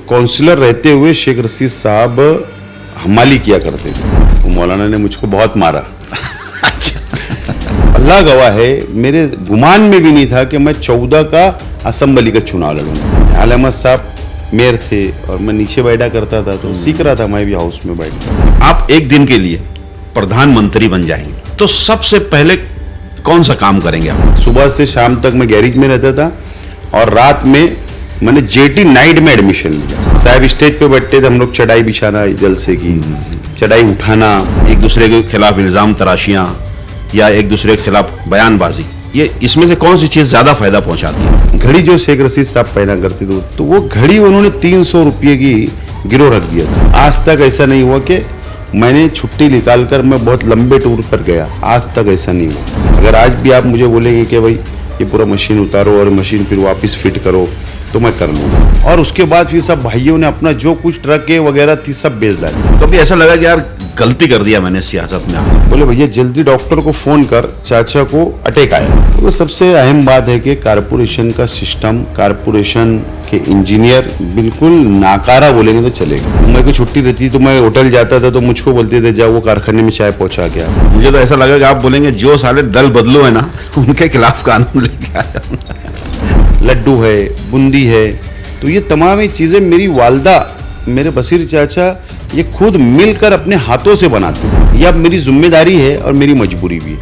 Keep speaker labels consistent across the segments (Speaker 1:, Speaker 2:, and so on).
Speaker 1: Counsellor रहते हुए शेख रशीद साहब हमाली किया करते थे। तो मौलाना ने मुझको बहुत मारा। अल्लाह गवाह है, मेरे गुमान में भी नहीं था कि मैं 14 का असेंबली का चुनाव लड़ूंगा। आल अहमद साहब मेयर थे और मैं नीचे बैठा करता था, तो सीख रहा था मैं भी हाउस में बैठ।
Speaker 2: आप एक दिन के लिए प्रधानमंत्री बन जाएंगे तो सबसे पहले कौन सा काम करेंगे आप?
Speaker 1: सुबह से शाम तक मैं गैरेज में रहता था और रात में मैंने जेटी नाइट में एडमिशन लिया। साहब स्टेज पे बैठते थे, हम लोग चटाई बिछाना, जलसे की चटाई उठाना,
Speaker 2: एक दूसरे के खिलाफ इल्जाम तराशियां या एक दूसरे के खिलाफ बयानबाजी, ये इसमें से कौन सी चीज ज्यादा फायदा पहुंचाती है?
Speaker 1: घड़ी जो शेख रशीद साहब पहना करते थे, तो वो घड़ी उन्होंने 300 रुपये की गिरोह रख दिया था। आज तक ऐसा नहीं हुआ कि मैंने छुट्टी निकालकर मैं बहुत लंबे टूर पर गया, आज तक ऐसा नहीं हुआ। अगर आज भी आप मुझे बोलेंगे कि भाई ये पूरा मशीन उतारो और मशीन फिर वापस फिट करो, तो मैं कर लूँगा। और उसके बाद फिर सब भाइयों ने अपना जो कुछ ट्रक वगैरह थी सब बेच डाली।
Speaker 2: कभी ऐसा लगा कि यार गलती कर दिया मैंने सियासत में आकर?
Speaker 1: बोले भैया जल्दी डॉक्टर को फोन कर, चाचा को अटैक आया। तो वो सबसे अहम बात है कि कारपोरेशन का सिस्टम, कारपोरेशन के इंजीनियर बिल्कुल नाकारा बोलेंगे तो चलेगा। मेरे को छुट्टी रहती तो मैं होटल जाता था तो मुझको बोलते थे जाओ वो कारखाने में चाय पहुंचा के आ।
Speaker 2: मुझे तो ऐसा लगा कि आप बोलेंगे जो साले दल बदलो है ना उनके खिलाफ कानून लेके आया।
Speaker 1: लड्डू है, बूंदी है, तो ये तमाम ही चीज़ें मेरी वालदा, मेरे बसीर चाचा ये खुद मिलकर अपने हाथों से बनाते हैं। ये अब मेरी जिम्मेदारी है और मेरी मजबूरी भी है,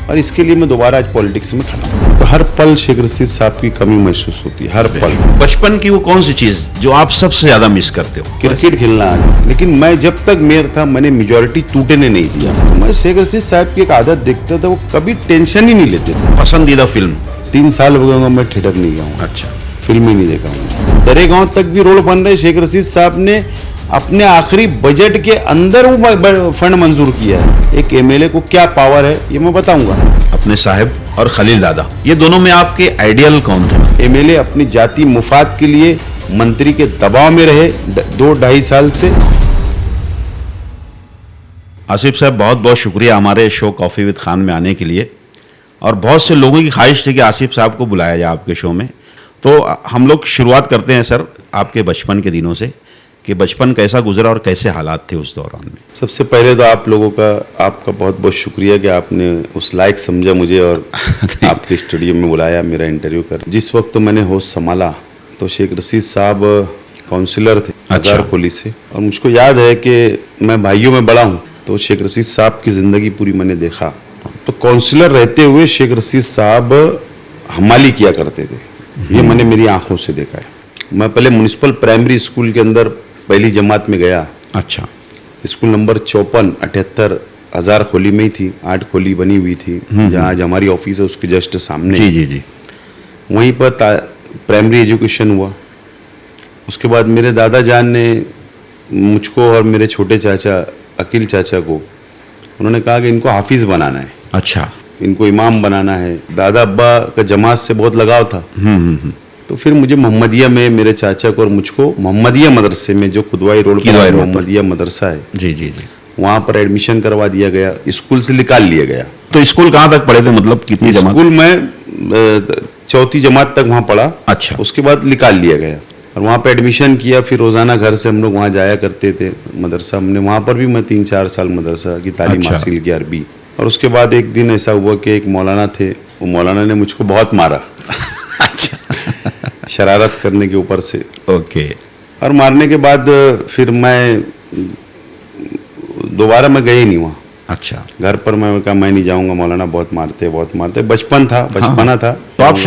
Speaker 1: और इसके लिए मैं दोबारा आज पॉलिटिक्स में खड़ा हूँ। तो हर पल शेख रशीद साहब की कमी महसूस होती है, हर पल।
Speaker 2: बचपन की वो कौन सी चीज जो आप सबसे ज्यादा मिस करते हो?
Speaker 1: क्रिकेट खेलना, लेकिन मैं जब तक मेयर था मैंने मेजोरिटी टूटने नहीं दिया। तो मैं शेख रशीद साहब की एक आदत देखता था, वो कभी टेंशन ही नहीं लेते थे।
Speaker 2: पसंदीदा फिल्म?
Speaker 1: 3 साल हो गए मैं थिएटर नहीं गया हूँ।
Speaker 2: अच्छा,
Speaker 1: फिल्म ही नहीं देखा हूँ। दरे गांव तक भी रोड बन रहे, शेख रशीद साहब ने अपने आखिरी बजट के अंदर वो फंड मंजूर किया है। एक एमएलए को क्या पावर है ये मैं बताऊंगा।
Speaker 2: अपने साहब और खलील दादा, ये दोनों में आपके आइडियल कौन थे?
Speaker 1: एमएलए अपनी जाति मुफाद के लिए मंत्री के दबाव में रहे 2-2.5 साल से।
Speaker 2: आसिफ साहब बहुत बहुत शुक्रिया हमारे शो कॉफ़ी विद खान में आने के लिए, और बहुत से लोगों की ख्वाहिश थी कि आसिफ साहब को बुलाया जाए आपके शो में। तो हम लोग शुरुआत करते हैं सर आपके बचपन के दिनों से, कि बचपन कैसा गुजरा और कैसे हालात थे उस दौरान में।
Speaker 1: सबसे पहले तो आप लोगों का, आपका बहुत बहुत शुक्रिया कि आपने उस लायक समझा मुझे और आपके स्टूडियो में बुलाया मेरा इंटरव्यू कर। जिस वक्त मैंने होश संभाला तो शेख रशीद साहब काउंसिलर थे हजार खोली से, और मुझको याद है कि मैं भाइयों में बड़ा हूँ, तो शेख रशीद साहब की ज़िंदगी पूरी मैंने देखा। तो काउंसिलर रहते हुए शेख रशीद साहब हमाली किया करते थे, ये मैंने मेरी आंखों से देखा है। मैं पहले म्युनिसिपल प्राइमरी स्कूल के अंदर पहली जमात में गया।
Speaker 2: अच्छा।
Speaker 1: स्कूल नंबर 54-78 हजार खोली में ही थी, 8 खोली बनी हुई थी जहाँ आज हमारी ऑफिस है उसके जस्ट सामने।
Speaker 2: जी जी जी।
Speaker 1: वहीं पर प्राइमरी एजुकेशन हुआ। उसके बाद मेरे दादा जान ने मुझको और मेरे छोटे चाचा अकील चाचा को, उन्होंने कहा कि इनको हाफिज बनाना है।
Speaker 2: अच्छा।
Speaker 1: इनको इमाम बनाना है। दादा अब्बा का जमात से बहुत लगाव था। तो फिर मुझे मोहम्मदिया में, मेरे चाचा को और मुझको मोहम्मदिया मदरसे में, जो खुदवाई रोड पर मोहम्मदिया मदरसा है, जी जी जी, वहाँ पर एडमिशन करवा दिया गया। स्कूल से निकाल लिया गया।
Speaker 2: तो स्कूल कहाँ तक पढ़े थे, मतलब कितनी जमात?
Speaker 1: स्कूल में 4th जमात तक वहाँ पढ़ा।
Speaker 2: अच्छा।
Speaker 1: उसके बाद निकाल लिया गया और वहाँ पे एडमिशन किया। फिर रोजाना घर से हम लोग वहाँ जाया करते थे मदरसा। हमने वहाँ पर भी मैं 3-4 साल मदरसा की तालीम हासिल की, अरबी। और उसके बाद एक दिन ऐसा हुआ कि एक मौलाना थे, वो मौलाना ने मुझको बहुत मारा। शरारत करने के ऊपर से।
Speaker 2: ओके।
Speaker 1: और मारने के बाद फिर मैं दोबारा मैं गया ही नहीं वहाँ।
Speaker 2: अच्छा।
Speaker 1: घर पर मैं कहा मैं नहीं जाऊंगा, मौलाना बहुत मारते। बचपन था, बचपना था।
Speaker 2: तो आप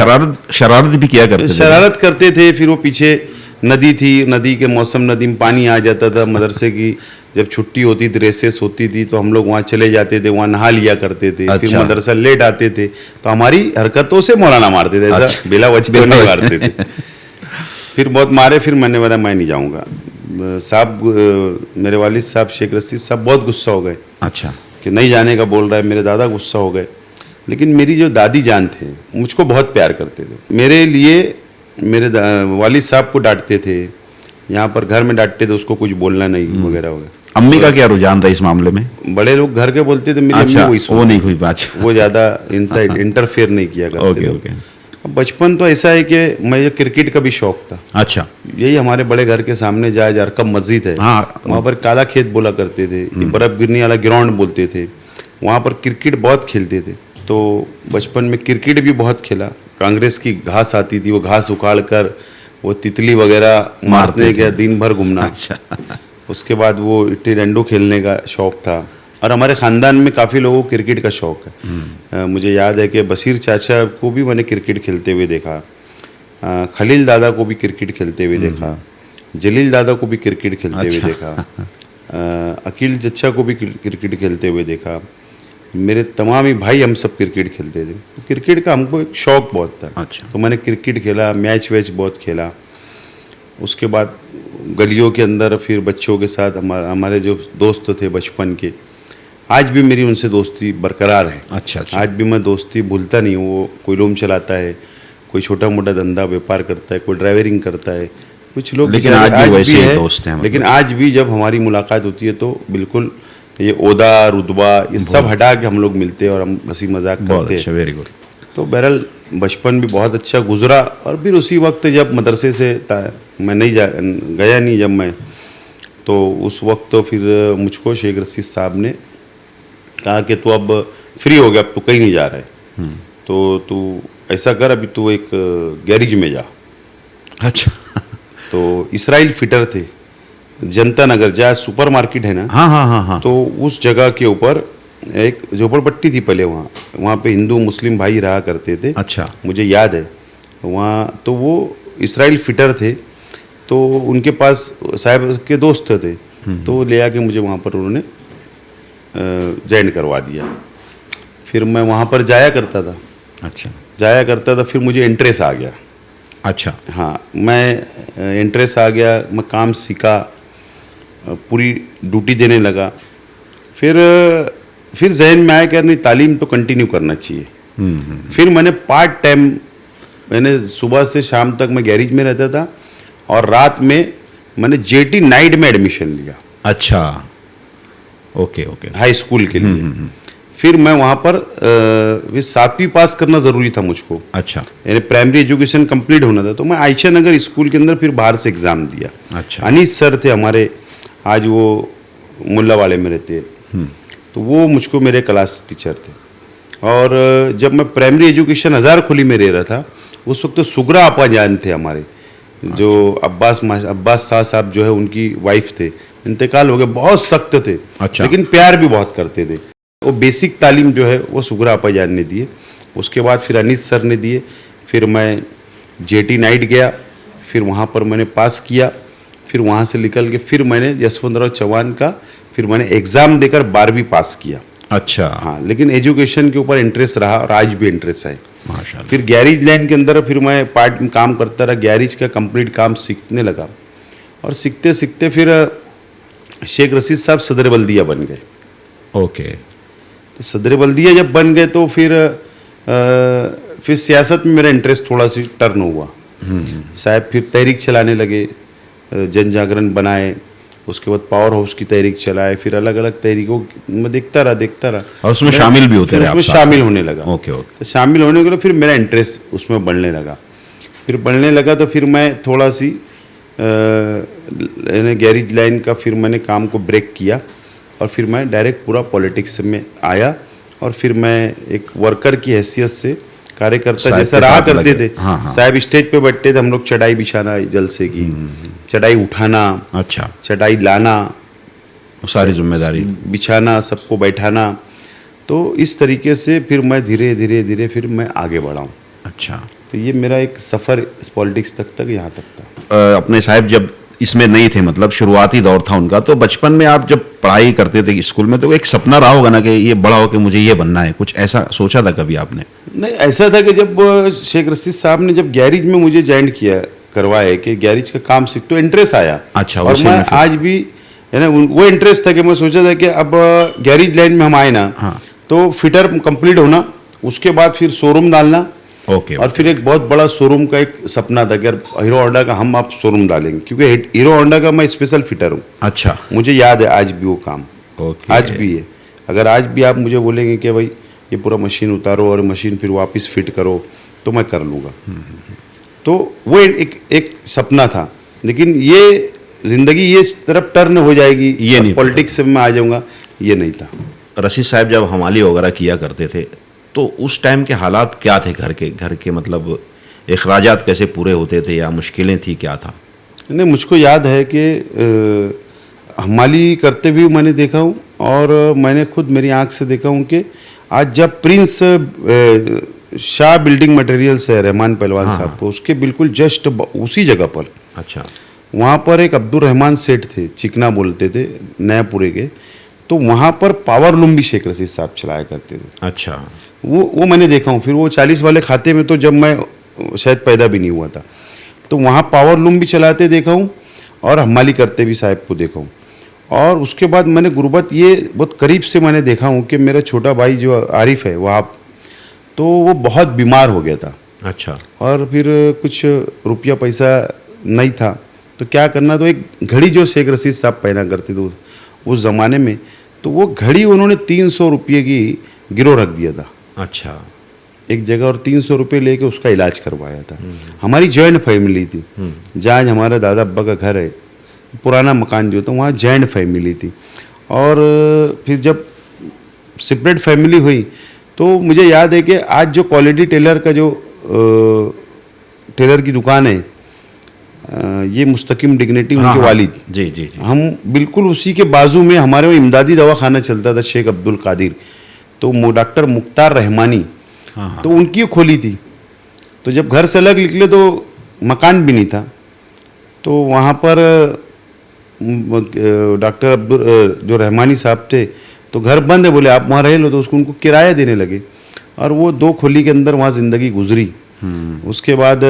Speaker 2: शरारत भी किया करते थे?
Speaker 1: शरारत करते थे। फिर वो पीछे नदी थी, नदी के मौसम, नदी में पानी आ जाता था। मदरसे की जब छुट्टी होती थी, रेसेस होती थी, तो हम लोग वहाँ चले जाते थे, वहाँ नहा लिया करते थे।
Speaker 2: अच्छा।
Speaker 1: फिर मदरसा लेट आते थे तो हमारी हरकतों से मौलाना मारते थे। ऐसा बिला वजह नहीं मारते थे। फिर बहुत मारे। फिर मैंने बोला मैं नहीं जाऊँगा साहब। मेरे वालिद साहब शेख रशीद साहब बहुत गुस्सा हो गए।
Speaker 2: अच्छा।
Speaker 1: कि नहीं जाने का बोल रहा है। मेरे दादा गुस्सा हो गए। लेकिन मेरी जो दादी जान थे मुझको बहुत प्यार करते थे। मेरे लिए मेरे वालिद साहब को डांटते थे, यहाँ पर घर में डांटते थे, उसको कुछ बोलना नहीं वगैरह वगैरह।
Speaker 2: अम्मी का क्या रुझान था इस मामले में?
Speaker 1: बड़े लोग घर के बोलते थे, मेरी
Speaker 2: अच्छा,
Speaker 1: अम्मी
Speaker 2: वो नहीं हुई बात।
Speaker 1: वो ज्यादा इंटरफेयर नहीं किया करते।
Speaker 2: Okay okay.
Speaker 1: बचपन तो ऐसा है कि मुझे क्रिकेट का भी शौक था।
Speaker 2: अच्छा।
Speaker 1: यही हमारे बड़े घर के सामने जाए अरकम मस्जिद है,
Speaker 2: हाँ।
Speaker 1: वहाँ पर काला खेत बोला करते थे, ये बर्फ गिरने वाला ग्राउंड बोलते थे। वहाँ पर क्रिकेट बहुत खेलते थे। तो बचपन में क्रिकेट भी बहुत खेला। कांग्रेस की घास आती थी, वो घास उखाड़ कर वो तितली वगैरह मारने गया, दिन भर घूमना।
Speaker 2: अच्छा।
Speaker 1: उसके बाद वो इट्टी डंडो खेलने का शौक था। और हमारे ख़ानदान में काफ़ी लोगों को क्रिकेट का शौक है। मुझे याद है कि बशीर चाचा को भी मैंने क्रिकेट खेलते हुए देखा, खलील दादा को भी क्रिकेट खेलते हुए देखा, जलील दादा को भी क्रिकेट खेलते हुए देखा, अकील चचा को भी क्रिकेट खेलते हुए देखा। मेरे तमाम ही भाई हम सब क्रिकेट खेलते थे। क्रिकेट का हमको एक शौक बहुत था।
Speaker 2: अच्छा।
Speaker 1: तो मैंने क्रिकेट खेला, मैच वैच बहुत खेला। उसके बाद गलियों के अंदर फिर बच्चों के साथ हमारे जो दोस्त थे बचपन के, आज भी मेरी उनसे दोस्ती बरकरार है।
Speaker 2: अच्छा।
Speaker 1: आज भी मैं दोस्ती भूलता नहीं हूँ। वो कोई रूम चलाता है, कोई छोटा मोटा धंधा व्यापार करता है, कोई ड्राइवरिंग करता है, कुछ लोग
Speaker 2: लेकिन आज भी वैसे ही दोस्त हैं।
Speaker 1: लेकिन आज भी जब हमारी मुलाकात होती है तो बिल्कुल ये ओदा रुतबा ये सब हटा के हम लोग मिलते हैं और हम हंसी मजाक करते हैं।
Speaker 2: Very good.
Speaker 1: तो बहरहाल बचपन भी बहुत अच्छा गुजरा। और फिर उसी वक्त जब मदरसे से मैं नहीं गया नहीं जब मैं, तो उस वक्त तो फिर मुझको शेख रशीद साहब ने कहा कि तू अब फ्री हो गया, अब तू कहीं नहीं जा रहा है, तो तू ऐसा कर, अभी तू एक गैरेज में जा।
Speaker 2: अच्छा।
Speaker 1: तो इसराइल फिटर थे, जनता नगर जहाँ सुपर मार्केट है ना,
Speaker 2: हाँ हाँ हाँ हाँ।
Speaker 1: तो उस जगह के ऊपर एक झोपड़पट्टी थी पहले। वहाँ पे हिंदू मुस्लिम भाई रहा करते थे।
Speaker 2: अच्छा।
Speaker 1: मुझे याद है वहाँ तो वो इसराइल फिटर थे, तो उनके पास साहब के दोस्त थे, तो ले आके मुझे वहाँ पर उन्होंने ज्वाइन करवा दिया। फिर मैं वहाँ पर जाया करता था। फिर मुझे इंटरेस्ट आ गया।
Speaker 2: अच्छा।
Speaker 1: हाँ, मैं इंटरेस्ट आ गया, मैं काम सीखा, पूरी ड्यूटी देने लगा। फिर जहन में आया कि नहीं, तालीम तो कंटिन्यू करना चाहिए। फिर मैंने पार्ट टाइम, मैंने सुबह से शाम तक मैं गैरेज में रहता था और रात में मैंने जेटी नाइट में एडमिशन लिया।
Speaker 2: अच्छा। Okay okay.
Speaker 1: हाई स्कूल के लिए। फिर मैं वहाँ पर 7वीं पास करना ज़रूरी था मुझको।
Speaker 2: अच्छा।
Speaker 1: यानी प्राइमरी एजुकेशन कंप्लीट होना था, तो मैं आयशा नगर स्कूल के अंदर फिर बाहर से एग्ज़ाम दिया।
Speaker 2: अच्छा।
Speaker 1: अनीस सर थे हमारे, आज वो मुल्लावाड़े में रहते हैं, तो वो मुझको मेरे क्लास टीचर थे। और जब मैं प्राइमरी एजुकेशन हज़ार खुली में रह रहा था, उस वक्त तो सुगरा आपा जान थे हमारे, जो अब्बास साहब जो है उनकी वाइफ थे, इंतकाल हो गए। बहुत सख्त थे।
Speaker 2: अच्छा।
Speaker 1: लेकिन प्यार भी बहुत करते थे। वो बेसिक तालीम जो है वो सुगरा आपा जान ने दिए, उसके बाद फिर अनीस सर ने दिए। फिर मैं जेटी नाइट गया, फिर वहाँ पर मैंने पास किया। फिर वहाँ से निकल के फिर मैंने यशवंतराव चौहान का फिर मैंने एग्ज़ाम देकर 12वीं पास किया।
Speaker 2: अच्छा।
Speaker 1: हाँ, लेकिन एजुकेशन के ऊपर इंटरेस्ट रहा और आज भी इंटरेस्ट है।
Speaker 2: माशाल्लाह।
Speaker 1: फिर गैरेज लाइन के अंदर फिर मैं पार्ट में काम करता रहा, गैरेज का कंप्लीट काम सीखने लगा। और सीखते सीखते फिर शेख रशीद साहब सदर बल्दिया बन गए।
Speaker 2: ओके।
Speaker 1: तो सदर बल्दिया जब बन गए तो फिर सियासत में मेरा इंटरेस्ट थोड़ा सी टर्न हुआ। साहब फिर तहरीक चलाने लगे, जन जागरण बनाए, उसके बाद पावर हाउस की तहरीक चलाए, फिर अलग अलग तहरीकों में देखता रहा।
Speaker 2: और उसमें शामिल भी होते रहे आप?
Speaker 1: उसमें शामिल होने लगा।
Speaker 2: Okay okay.
Speaker 1: तो शामिल होने के लिए फिर मेरा इंटरेस्ट उसमें बढ़ने लगा। तो फिर मैं थोड़ा सी गैरेज लाइन का फिर मैंने काम को ब्रेक किया और फिर मैं डायरेक्ट पूरा पॉलिटिक्स में आया। और फिर मैं एक वर्कर की हैसियत से, कार्यकर्ता जैसा रहा करते थे।
Speaker 2: हाँ।
Speaker 1: साहब स्टेज पे बैठते थे, हम लोग चटाई बिछाना, जलसे की चटाई उठाना,
Speaker 2: अच्छा,
Speaker 1: चटाई लाना,
Speaker 2: सारी जिम्मेदारी
Speaker 1: बिछाना, सबको बैठाना। तो इस तरीके से फिर मैं धीरे धीरे फिर मैं आगे बढ़ा हूँ।
Speaker 2: अच्छा।
Speaker 1: तो ये मेरा एक सफ़र पॉलिटिक्स तक यहाँ तक था।
Speaker 2: अपने साहब जब इसमें नहीं थे, मतलब शुरुआती दौर था उनका, तो बचपन में आप जब पढ़ाई करते थे स्कूल में, तो एक सपना रहा होगा ना कि ये बड़ा हो के मुझे ये बनना है, कुछ ऐसा सोचा था कभी आपने?
Speaker 1: नहीं, ऐसा था कि जब शेख रशीद साहब ने जब गैरेज में मुझे ज्वाइन करवाए कि गैरेज का काम सीख, तो इंटरेस्ट आया।
Speaker 2: अच्छा।
Speaker 1: और मैं आज भी है ना, वो इंटरेस्ट था कि मैं सोचा था कि अब गैरेज लाइन में हम आए ना,
Speaker 2: हाँ,
Speaker 1: तो फिटर कंप्लीट होना, उसके बाद फिर शोरूम डालना।
Speaker 2: ओके।
Speaker 1: और फिर एक बहुत बड़ा शोरूम का एक सपना था कि हीरो होंडा का हम आप शोरूम डालेंगे, क्योंकि हीरो होंडा का मैं स्पेशल फिटर हूँ।
Speaker 2: अच्छा।
Speaker 1: मुझे याद है आज भी वो काम।
Speaker 2: ओके।
Speaker 1: आज भी है। अगर आज भी आप मुझे बोलेंगे कि भाई ये पूरा मशीन उतारो और मशीन फिर वापस फिट करो, तो मैं कर लूँगा। तो वो एक सपना था, लेकिन ये ज़िंदगी ये इस तरफ टर्न हो जाएगी,
Speaker 2: ये नहीं
Speaker 1: पॉलिटिक्स में आ जाऊँगा, ये नहीं था।
Speaker 2: रशीद साहब जब हमाली वगैरह किया करते थे तो उस टाइम के हालात क्या थे घर के मतलब अखराजात कैसे पूरे होते थे या मुश्किलें थी, क्या था?
Speaker 1: नहीं, मुझको याद है कि हमाली करते भी मैंने देखा हूँ, और मैंने खुद मेरी आंख से देखा हूँ कि आज जब प्रिंस शाह बिल्डिंग मटेरियल्स है रहमान पहलवान साहब को, उसके बिल्कुल जस्ट उसी जगह पर,
Speaker 2: अच्छा,
Speaker 1: वहाँ पर एक अब्दुल रहमान सेठ थे, चिकना बोलते थे, नयापुरे के। तो वहाँ पर पावर लूम भी शेख रशीद साहब चलाया करते थे।
Speaker 2: अच्छा,
Speaker 1: वो मैंने देखा हूँ। फिर वो 40 वाले खाते में तो जब मैं शायद पैदा भी नहीं हुआ था, तो वहाँ पावर लूम भी चलाते देखा हूँ, और हमाली करते भी साहब को देखा हूँ। और उसके बाद मैंने गुरबत ये बहुत करीब से मैंने देखा हूँ कि मेरा छोटा भाई जो आरिफ है वहाँ, तो वो बहुत बीमार हो गया था।
Speaker 2: अच्छा,
Speaker 1: और फिर कुछ रुपया पैसा नहीं था, तो क्या करना, तो एक घड़ी जो शेख रशीद साहब पहना करते थे उस ज़माने में, तो वो घड़ी उन्होंने 300 रुपये की गिरोह रख दिया था
Speaker 2: अच्छा,
Speaker 1: एक जगह, और 300 रुपये लेके उसका इलाज करवाया था। हमारी जॉइंट फैमिली थी, जहाँ हमारा दादा अब्बा का घर है, पुराना मकान जो था, वहाँ जॉइंट फैमिली थी। और फिर जब सेपरेट फैमिली हुई, तो मुझे याद है कि आज जो क्वालिटी टेलर का जो टेलर की दुकान है, ये मुस्तकिम डिग्निटी उनके वालिद,
Speaker 2: जी जी जी,
Speaker 1: हम बिल्कुल उसी के बाजू में हमारे वहाँ इमदादी दवाखाना चलता था, शेख अब्दुल कादिर, तो डॉक्टर मुख्तार रहमानी, तो उनकी खोली थी। तो जब घर से अलग निकले तो मकान भी नहीं था, तो वहाँ पर डॉक्टर अब्दुल जो रहमानी साहब थे, तो घर बंद है, बोले आप वहाँ रह लो, तो उसको उनको किराया देने लगे, और वो 2 खोली के अंदर वहाँ ज़िंदगी गुजरी। उसके बाद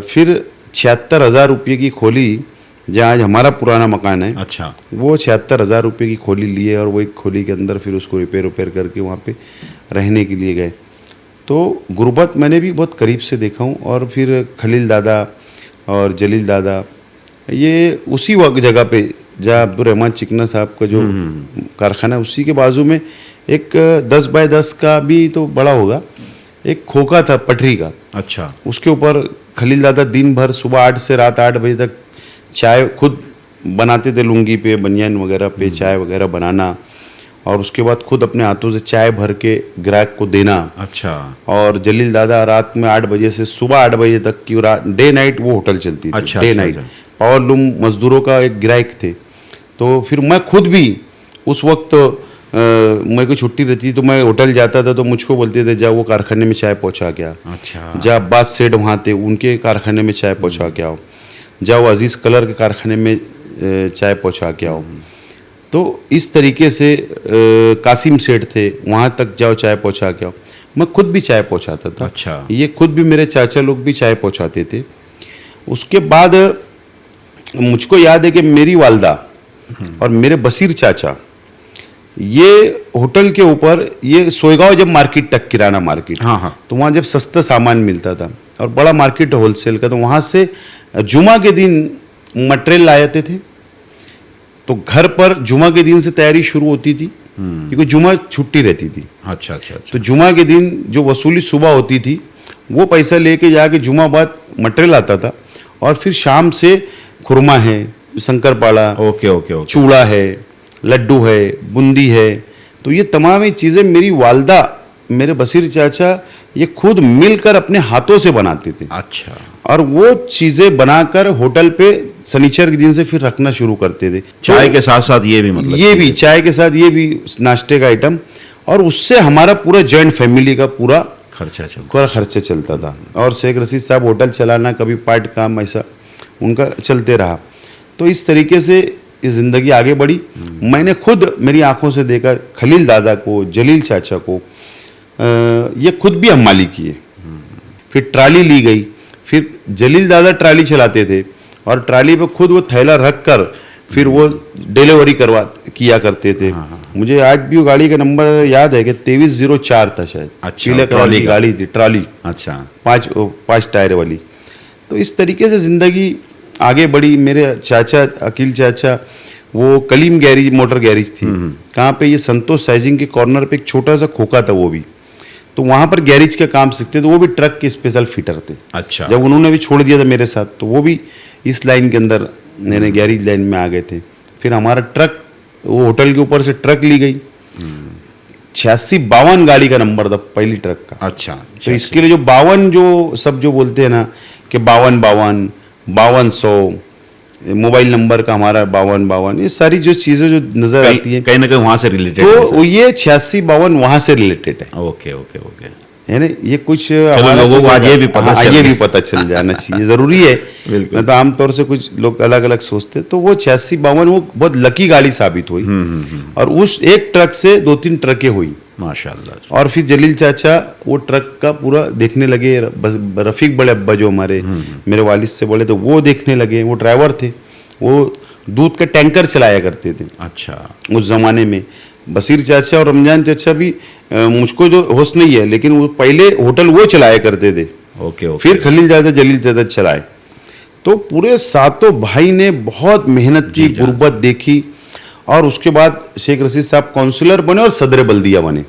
Speaker 1: फिर 76,000 रुपये की खोली, जहाँ आज हमारा पुराना मकान है,
Speaker 2: अच्छा,
Speaker 1: वो 76,000 रुपये की खोली लिए, और वो एक खोली के अंदर फिर उसको रिपेयर करके वहाँ पे रहने के लिए गए। तो गुरबत मैंने भी बहुत करीब से देखा हूँ। और फिर खलील दादा और जलील दादा, ये उसी वक्त जगह पे जहाँ अब्दुल रहमान चिकना साहब का जो कारखाना है, उसी के बाजू में एक 10 बाय 10 का भी तो बड़ा होगा, एक खोखा था पटरी का,
Speaker 2: अच्छा,
Speaker 1: उसके ऊपर खलील दादा दिन भर सुबह 8 से रात 8 बजे तक चाय खुद बनाते थे, लुंगी पे बनियान वगैरह पे चाय वगैरह बनाना, और उसके बाद खुद अपने हाथों से चाय भर के ग्राहक को देना।
Speaker 2: अच्छा,
Speaker 1: और जलील दादा रात में 8 बजे से सुबह 8 बजे तक की डे नाइट वो होटल चलती थी,
Speaker 2: अच्छा,
Speaker 1: डे
Speaker 2: अच्छा,
Speaker 1: नाइट।
Speaker 2: अच्छा।
Speaker 1: पावर लूम मजदूरों का एक ग्राहक थे। तो फिर मैं खुद भी उस वक्त मेरे को छुट्टी रहती तो मैं होटल जाता था, तो मुझको बोलते थे जा वो कारखाने में चाय पहुँचा के आ,
Speaker 2: अच्छा,
Speaker 1: जा अब्बास सेठ वहाँ थे उनके कारखाने में चाय पहुँचा के आओ, जाओ अजीज़ कलर के कारखाने में चाय पहुँचा के आओ। तो इस तरीके से कासिम सेठ थे, वहाँ तक जाओ चाय पहुँचा के आओ। मैं खुद भी चाय पहुँचाता था।
Speaker 2: अच्छा,
Speaker 1: ये खुद भी मेरे चाचा लोग भी चाय पहुँचाते थे। उसके बाद मुझको याद है कि मेरी वालदा और मेरे बसीर चाचा, ये होटल के ऊपर, ये सोएगांव जब मार्केट तक, किराना मार्केट,
Speaker 2: हाँ हाँ,
Speaker 1: तो वहाँ जब सस्ता सामान मिलता था और बड़ा मार्केट है होलसेल का, तो वहाँ से जुमा के दिन मटेरियल लाते थे। तो घर पर जुमा के दिन से तैयारी शुरू होती थी, क्योंकि जुमा छुट्टी रहती थी।
Speaker 2: अच्छा अच्छा अच्छा,
Speaker 1: तो जुमा के दिन जो वसूली सुबह होती थी, वो पैसा लेके जाके जुमा बाद मटेरियल आता था, और फिर शाम से खुरमा है, शंकरपाड़ा,
Speaker 2: ओके ओके ओके,
Speaker 1: चूड़ा है, लड्डू है, बूंदी है, तो ये तमाम ही चीज़ें मेरी वालदा, मेरे बसीर चाचा, ये खुद मिलकर अपने हाथों से बनाते थे।
Speaker 2: अच्छा,
Speaker 1: और वो चीज़ें बनाकर होटल पे शनिचर के दिन से फिर रखना शुरू करते थे।
Speaker 2: चाय
Speaker 1: तो
Speaker 2: के साथ साथ ये भी मतलब
Speaker 1: ये भी चाय के साथ ये भी नाश्ते का आइटम, और उससे हमारा पूरा जॉइंट फैमिली का पूरा खर्चा चलता था। और शेख रशीद साहब होटल चलाना, कभी पार्ट काम, ऐसा उनका चलते रहा। तो इस तरीके से ये ज़िंदगी आगे बढ़ी। मैंने खुद मेरी आंखों से देखा खलील दादा को, जलील चाचा को, ये खुद भी हमाली किए। फिर ट्राली ली गई, फिर जलील दादा ट्राली चलाते थे, और ट्राली पे खुद वो थैला रख कर फिर वो डिलीवरी किया करते थे। मुझे आज भी वो गाड़ी का नंबर याद है कि 2304 था शायद।
Speaker 2: अच्छा,
Speaker 1: पीले कलर की गाड़ी थी, ट्राली,
Speaker 2: अच्छा,
Speaker 1: 5 टायर वाली। तो इस तरीके से ज़िंदगी आगे बढ़ी। मेरे चाचा अकील चाचा, वो कलीम गैरेज, मोटर गैरेज थी, कहाँ पे, ये संतोष साइजिंग के कॉर्नर पे एक छोटा सा खोखा था वो भी। तो वहाँ पर गैरेज का काम सीखते, तो वो भी ट्रक के स्पेशल फिटर थे।
Speaker 2: अच्छा।
Speaker 1: जब उन्होंने भी छोड़ दिया था मेरे साथ, तो वो भी इस लाइन के अंदर मैंने गैरेज लाइन में आ गए थे। फिर हमारा ट्रक, वो होटल के ऊपर से ट्रक ली गई, 86-52 गाड़ी का नंबर था पहली ट्रक का।
Speaker 2: अच्छा।
Speaker 1: तो इसके लिए जो 52 जो सब जो बोलते हैं ना कि 52-52 5200 मोबाइल नंबर का हमारा 52-52, ये सारी जो चीज़ें जो नज़र आती है
Speaker 2: कहीं ना कहीं वहाँ से रिलेटेड
Speaker 1: तो ये 86-52 वहाँ से रिलेटेड है।
Speaker 2: Okay okay okay.
Speaker 1: है ना, ये कुछ
Speaker 2: लोगों को आज ये भी पता चल
Speaker 1: ये भी पता चल जाना चाहिए, जरूरी है।
Speaker 2: बिल्कुल।
Speaker 1: नहीं तो आमतौर से कुछ लोग अलग अलग सोचते, तो वो 86-52 वो बहुत लकी गाड़ी साबित हुई। और उस एक ट्रक से 2-3 ट्रकें हुई
Speaker 2: माशाल्लाह।
Speaker 1: और फिर जलील चाचा वो ट्रक का पूरा देखने लगे। रफीक बड़े अब्बा जो हमारे मेरे वालिद से बोले, तो वो देखने लगे। वो ड्राइवर थे, वो दूध का टैंकर चलाया करते थे
Speaker 2: अच्छा।
Speaker 1: उस जमाने में। बशीर चाचा और रमजान चाचा भी, मुझको जो होश नहीं है, लेकिन वो पहले होटल वो चलाया करते थे।
Speaker 2: Okay okay.
Speaker 1: फिर खलील चाचा जलील चाचा चलाए। तो पूरे सातों भाई ने बहुत मेहनत की, गुर्बत देखी, और उसके बाद शेख रशीद साहब काउंसलर बने और सदर बल्दिया बने।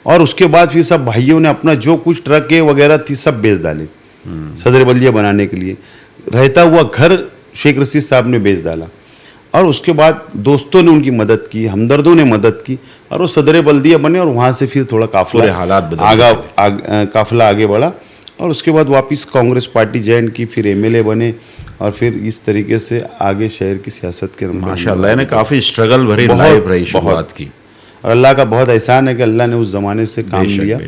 Speaker 1: और उसके बाद फिर सब भाइयों ने अपना जो कुछ ट्रकें वगैरह थी सब बेच डाले सदर बल्दिया बनाने के लिए। रहता हुआ घर शेख रशीद साहब ने बेच डाला। और उसके बाद दोस्तों ने उनकी मदद की, हमदर्दों ने मदद की, और वो सदर बल्दिया बने। और वहाँ से फिर थोड़ा
Speaker 2: पूरे हालात
Speaker 1: काफिला आगे बढ़ा। और उसके बाद वापस कांग्रेस पार्टी ज्वाइन की, फिर एमएलए बने, और फिर इस तरीके से आगे शहर की सियासत के
Speaker 2: माशाल्लाह ने काफ़ी स्ट्रगल भरी लाइफ रही शुरुआत की।
Speaker 1: और अल्लाह का बहुत एहसान है कि अल्लाह ने उस ज़माने से काम लिया।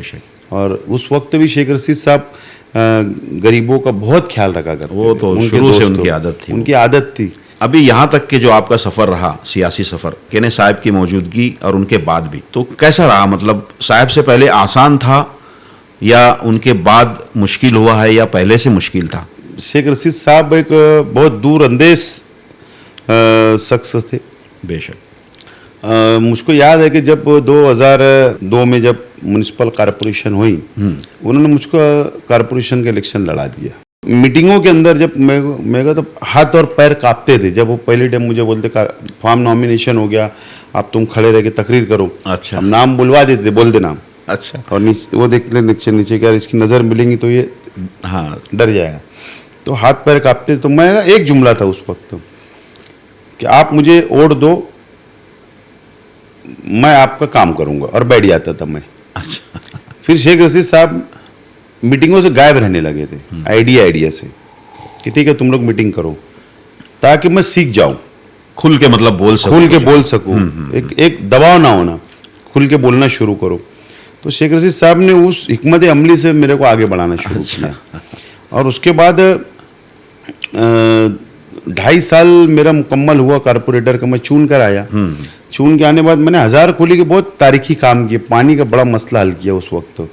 Speaker 1: और उस वक्त भी शेख रशीद साहब गरीबों का बहुत ख्याल रखा करते।
Speaker 2: वो तो शुरू से उनकी आदत थी।
Speaker 1: उनकी आदत थी।
Speaker 2: अभी यहाँ तक के जो आपका सफ़र रहा, सियासी सफ़र, केने साहब की मौजूदगी और उनके बाद भी, तो कैसा रहा? मतलब साहब से पहले आसान था या उनके बाद मुश्किल हुआ है, या पहले से मुश्किल था?
Speaker 1: शेख रशीद साहब एक बहुत दूर अंदेश शख्स थे।
Speaker 2: बेशक।
Speaker 1: मुझको याद है कि जब 2002 में जब म्यूनिसिपल कॉरपोरेशन हुई, उन्होंने मुझको कॉरपोरेशन का इलेक्शन लड़ा दिया। मीटिंगों के अंदर जब मैं तो हाथ और पैर कांपते थे। जब वो पहले टाइम मुझे बोलते फॉर्म नॉमिनेशन हो गया, अब तुम खड़े रह के तकरीर करो।
Speaker 2: अच्छा।
Speaker 1: हम नाम बुलवा देते, बोल दे नाम।
Speaker 2: अच्छा।
Speaker 1: और वो देख ले नीचे क्या इसकी नज़र मिलेंगी तो ये
Speaker 2: हाँ
Speaker 1: डर जाएगा। तो हाथ पैर कांपते। तो मैं ना, एक जुमला था उस वक्त कि आप मुझे वोट दो, मैं आपका काम करूंगा, और बैठ जाता था मैं।
Speaker 2: अच्छा।
Speaker 1: फिर शेख रशीद साहब मीटिंगों से गायब रहने लगे थे, आइडिया से कि ठीक है तुम लोग मीटिंग करो, ताकि मैं सीख जाऊं,
Speaker 2: खुल के मतलब बोल
Speaker 1: सकूं। एक दबाव ना होना, खुल के बोलना शुरू करो। तो शेख रशीद साहब ने उस हिकमत अमली से मेरे को आगे बढ़ाना शुरू किया। और उसके बाद 2.5 साल मेरा मुकम्मल हुआ कारपोरेटर का। मैं चुन कर आया। चुन के आने बाद मैंने हज़ार कुली के बहुत तारीखी काम किए, पानी का बड़ा मसला हल किया उस वक्त।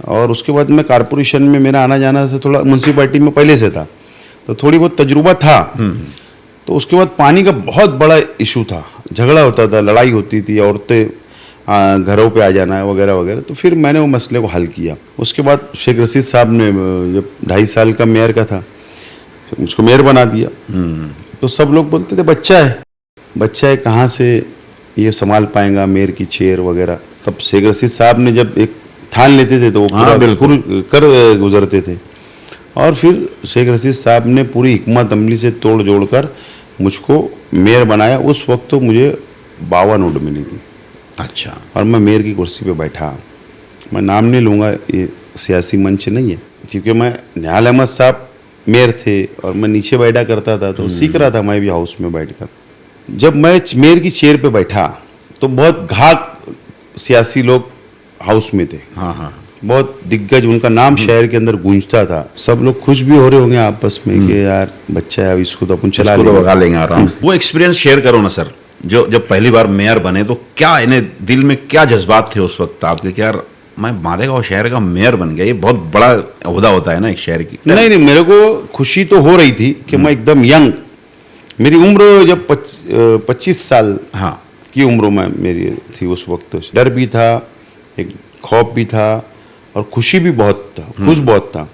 Speaker 1: और उसके बाद मैं कारपोरेशन में, मेरा आना जाना से थोड़ा म्यूनसिपैलिटी में पहले से था, तो थोड़ी बहुत तजुर्बा था। तो उसके बाद पानी का बहुत बड़ा इशू था, झगड़ा होता था, लड़ाई होती थी, औरतें घरों पे आ जाना वगैरह वगैरह। तो फिर मैंने वो मसले को हल किया। उसके बाद शेख रशीद साहब ने, जब 2.5 साल का मेयर का था, मुझको मेयर बना दिया। तो सब लोग बोलते थे बच्चा है कहाँ से ये संभाल पाएगा मेयर की चेयर वगैरह। तब शेख रशीद साहब ने जब एक ठान लेते थे तो वो पूरा बिल्कुल कर गुजरते थे। और फिर शेख रशीद साहब ने पूरी हिकमत अमली से तोड़ जोड़ कर मुझको मेयर बनाया। उस वक्त तो मुझे 52 वोट मिली थी।
Speaker 2: अच्छा।
Speaker 1: और मैं मेयर की कुर्सी पे बैठा। मैं नाम नहीं लूँगा, ये सियासी मंच नहीं है, क्योंकि मैं निहाल अहमद साहब मेयर थे और मैं नीचे बैठा करता था, तो सीख रहा था मैं भी हाउस में बैठकर। जब मैं मेयर की चेयर पे बैठा तो बहुत घात सियासी लोग हाउस में थे।
Speaker 2: हाँ।
Speaker 1: बहुत दिग्गज, उनका नाम शहर के अंदर गूंजता था। सब लोग खुश भी हो रहे होंगे आपस में कि यार बच्चा है, अब इसको तो अपन चला
Speaker 2: लेंगे आराम। वो एक्सपीरियंस शेयर करो ना सर, जो जब पहली बार मेयर बने तो क्या इन्हें दिल में क्या जज्बात थे उस वक्त आपके? क्या मैं मालेगांव शहर का मेयर बन गया, ये बहुत बड़ा ओहदा होता है ना एक शहर की।
Speaker 1: नहीं, मेरे को खुशी तो हो रही थी कि मैं एकदम यंग, मेरी उम्र जब 25 साल की उम्र में मेरी थी उस वक्त। डर भी था, एक खौफ भी था, और खुशी भी बहुत था, खुश बहुत था।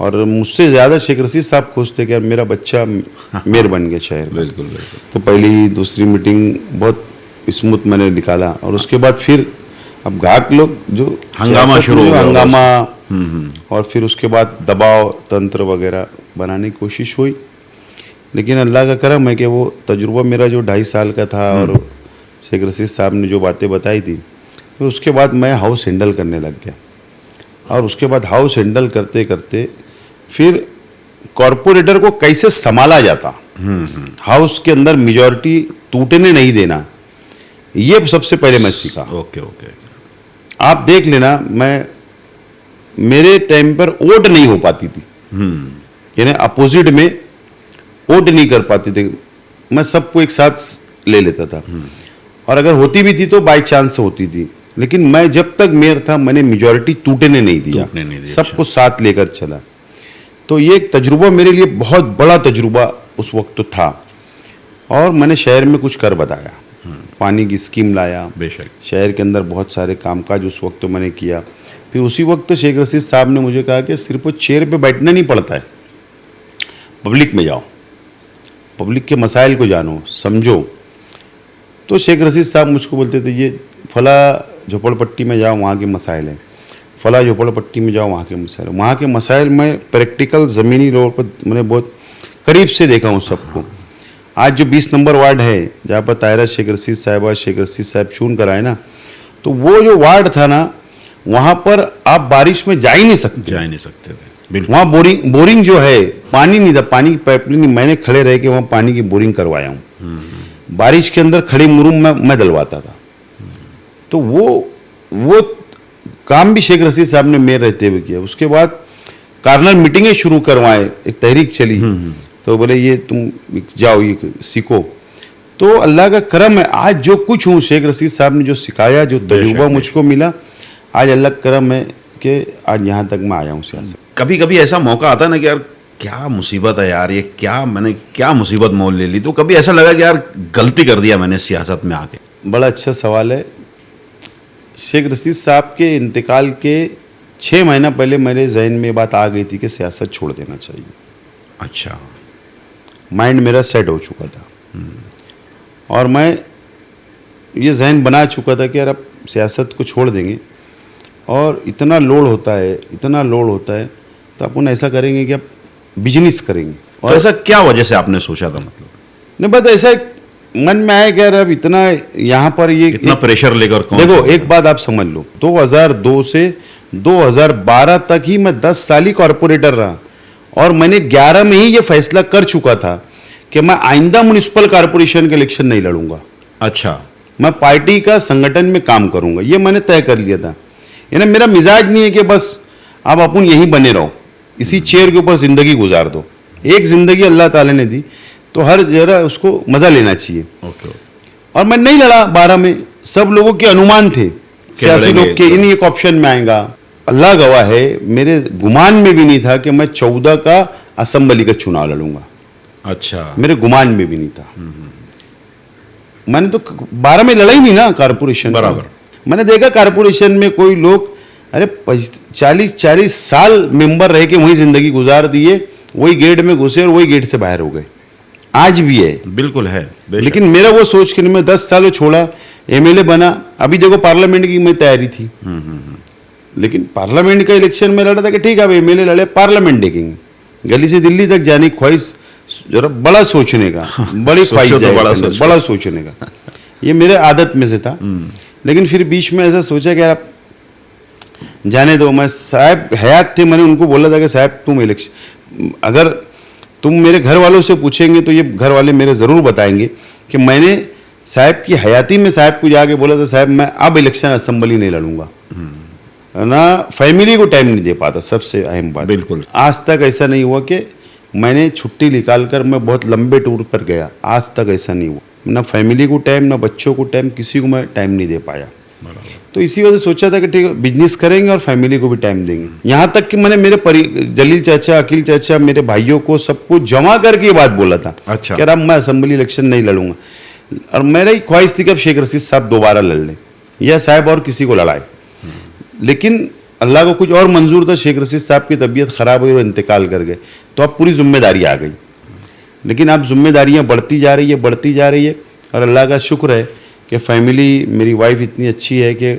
Speaker 1: और मुझसे ज़्यादा शेख रशीद साहब खुश थे कि यार मेरा बच्चा मेयर बन गया शहर।
Speaker 2: बिल्कुल।
Speaker 1: तो पहली दूसरी मीटिंग बहुत स्मूथ मैंने निकाला। और उसके बाद फिर अब घाट लोग जो
Speaker 2: हंगामा
Speaker 1: सियासत
Speaker 2: शुरू
Speaker 1: में
Speaker 2: हो
Speaker 1: जो
Speaker 2: गया
Speaker 1: हंगामा और फिर उसके बाद दबाव तंत्र वगैरह बनाने की कोशिश हुई, लेकिन अल्लाह का करम है कि वो तजुर्बा मेरा जो 2.5 साल का था और शेख रशीद साहब ने जो बातें बताई थी, तो उसके बाद मैं हाउस हैंडल करने लग गया। और उसके बाद हाउस हैंडल करते करते फिर कॉरपोरेटर को कैसे संभाला जाता, हाउस के अंदर मेजॉरिटी टूटने नहीं देना, ये सबसे पहले मैं सीखा।
Speaker 2: Okay okay.
Speaker 1: आप देख लेना, मैं मेरे टाइम पर वोट नहीं हो पाती थी, यानी अपोजिट में वोट नहीं कर पाते थे, मैं सबको एक साथ ले लेता था, और अगर होती भी थी तो बाय चांस होती थी, लेकिन मैं जब तक मेयर था मैंने मेजॉरिटी टूटने नहीं दिया,
Speaker 2: टूटने नहीं दिया,
Speaker 1: सबको साथ लेकर चला। तो ये एक तजुर्बा मेरे लिए बहुत बड़ा तजुर्बा उस वक्त तो था, और मैंने शहर में कुछ कर बताया, पानी की स्कीम लाया,
Speaker 2: बेशक।
Speaker 1: शहर के अंदर बहुत सारे कामकाज उस वक्त तो मैंने किया। फिर उसी वक्त शेख रशीद साहब ने मुझे कहा कि सिर्फ वो चेयर पे बैठना नहीं पड़ता है, पब्लिक में जाओ, पब्लिक के मसाइल को जानो समझो। तो शेख रशीद साहब मुझको बोलते थे, ये फला झोपड़पट्टी में जाओ वहाँ के मसाइल हैं, फला झोपड़पट्टी में जाओ वहाँ के मसाइल, वहाँ के मसाइल में प्रैक्टिकल ज़मीनी लेवल पर मैंने बहुत करीब से देखा हूँ सबको। आज जो 20 नंबर वार्ड है जहाँ पर तायरा शेख रशीद साहबा शेख रशीद साहब चुन कर आए ना, तो वो जो वार्ड था ना, वहाँ पर आप बारिश में जा ही नहीं सकते,
Speaker 2: थे बिल्कुल।
Speaker 1: वहाँ बोरिंग जो है, पानी नहीं था, पानी की पाइपलाइन नहीं, मैंने खड़े रह के वहाँ पानी की बोरिंग करवाया हूँ, बारिश के अंदर खड़ी मुरुम मैं डलवाता था। तो वो काम भी शेख रशीद साहब ने मेयर रहते हुए किया। उसके बाद कार्नर मीटिंगें शुरू करवाए, एक तहरीक चली, तो बोले ये तुम जाओ ये सीखो। तो अल्लाह का करम है, आज जो कुछ हूँ शेख रशीद साहब ने जो सिखाया, जो तजुर्बा मुझको मिला, आज अल्लाह का करम है कि आज यहाँ तक मैं आया हूँ सियासत।
Speaker 2: कभी कभी ऐसा मौका आता है ना कि यार क्या मुसीबत है यार, ये क्या मैंने क्या मुसीबत मोल ले ली, तो कभी ऐसा लगा कि यार गलती कर दिया मैंने सियासत में आके?
Speaker 1: बड़ा अच्छा सवाल है। शेख रशीद साहब के इंतकाल के 6 महीना पहले मेरे जहन में बात आ गई थी कि सियासत छोड़ देना चाहिए।
Speaker 2: अच्छा।
Speaker 1: माइंड मेरा सेट हो चुका था, और मैं ये जहन बना चुका था कि यार अब सियासत को छोड़ देंगे, और इतना लोड होता है तो अपन ऐसा करेंगे कि अब बिजनेस करेंगे।
Speaker 2: और तो ऐसा क्या वजह से आपने सोचा था? मतलब
Speaker 1: नहीं, बस ऐसा मन में आया कि यार अब इतना यहाँ पर ये
Speaker 2: इतना प्रेशर लेकर
Speaker 1: देखो, एक बात आप समझ लो, 2002 से 2012 तक ही मैं 10 साल ही कॉरपोरेटर रहा, और मैंने 11 में ही ये फैसला कर चुका था कि मैं आइंदा म्युनिसिपल कॉरपोरेशन के इलेक्शन नहीं लड़ूंगा।
Speaker 2: अच्छा।
Speaker 1: मैं पार्टी का संगठन में काम करूंगा, ये मैंने तय कर लिया था। यानी मेरा मिजाज नहीं है कि बस आप अपन यहीं बने रहो, इसी चेयर के ऊपर जिंदगी गुजार दो। एक जिंदगी अल्लाह ताला ने दी, तो हर जरा उसको मजा लेना चाहिए।
Speaker 2: ओके।
Speaker 1: और मैं नहीं लड़ा 12 में, सब लोगों के अनुमान थे, सियासी लोग के इन एक ऑप्शन में आएगा। अल्लाह गवाह है, मेरे गुमान में भी नहीं था कि मैं 14 का असेंबली का चुनाव लड़ूंगा।
Speaker 2: अच्छा।
Speaker 1: मेरे गुमान में भी नहीं था। मैंने तो 12 में लड़ा ही नहीं ना कॉरपोरेशन।
Speaker 2: बराबर।
Speaker 1: मैंने देखा कॉरपोरेशन में कोई लोग अरे 40 साल मेंबर रह के वही जिंदगी गुजार दिए, वही गेट में घुसे और वही गेट से बाहर हो गए। आज भी है,
Speaker 2: बिल्कुल है।
Speaker 1: लेकिन मेरा वो सोच के मैं 10 साल छोड़ा, एमएलए बना। अभी देखो पार्लियामेंट की मैं तैयारी थी, लेकिन पार्लियामेंट का इलेक्शन में लड़ा था कि ठीक है अब एमएलए लड़े, पार्लियामेंट देखेंगे। गली से दिल्ली तक जाने की ख्वाहिश, जरा बड़ा सोचने का, बड़ी ख्वाहिश, बड़ा सोचने का, ये मेरे आदत में से था। लेकिन फिर बीच में ऐसा सोचा कि आप जाने दो। मैं साहब हयात थे, मैंने उनको बोला था कि साहब तुम इलेक्शन, अगर तुम मेरे घर वालों से पूछेंगे तो ये घर वाले मेरे ज़रूर बताएंगे कि मैंने साहब की हयाती में साहब को जाके बोला था साहब मैं अब इलेक्शन असेंबली नहीं लड़ूंगा ना, फैमिली को टाइम नहीं दे पाता, सबसे अहम बात।
Speaker 2: बिल्कुल।
Speaker 1: आज तक ऐसा नहीं हुआ कि मैंने छुट्टी निकाल कर मैं बहुत लंबे टूर पर गया, आज तक ऐसा नहीं हुआ। ना फैमिली को टाइम, ना बच्चों को टाइम, किसी को मैं टाइम नहीं दे पाया। तो इसी वजह से सोचा था कि ठीक है बिजनेस करेंगे और फैमिली को भी टाइम देंगे। यहाँ तक कि मैंने मेरे जलील चाचा, अकील चाचा, मेरे भाइयों को सबको जमा करके ये बात बोला था।
Speaker 2: अच्छा।
Speaker 1: कि अब मैं असेंबली इलेक्शन नहीं लड़ूंगा, और मेरा ही ख्वाहिश थी कि अब शेख रशीद साहब दोबारा लड़ लें या साहब और किसी को लड़ाए। लेकिन अल्लाह को कुछ और मंजूर था, शेख रशीद साहब की तबीयत खराब हुई और इंतकाल कर गए, तो अब पूरी जिम्मेदारी आ गई। लेकिन अब जिम्मेदारियां बढ़ती जा रही है, और अल्लाह का शुक्र है कि फैमिली, मेरी वाइफ इतनी अच्छी है कि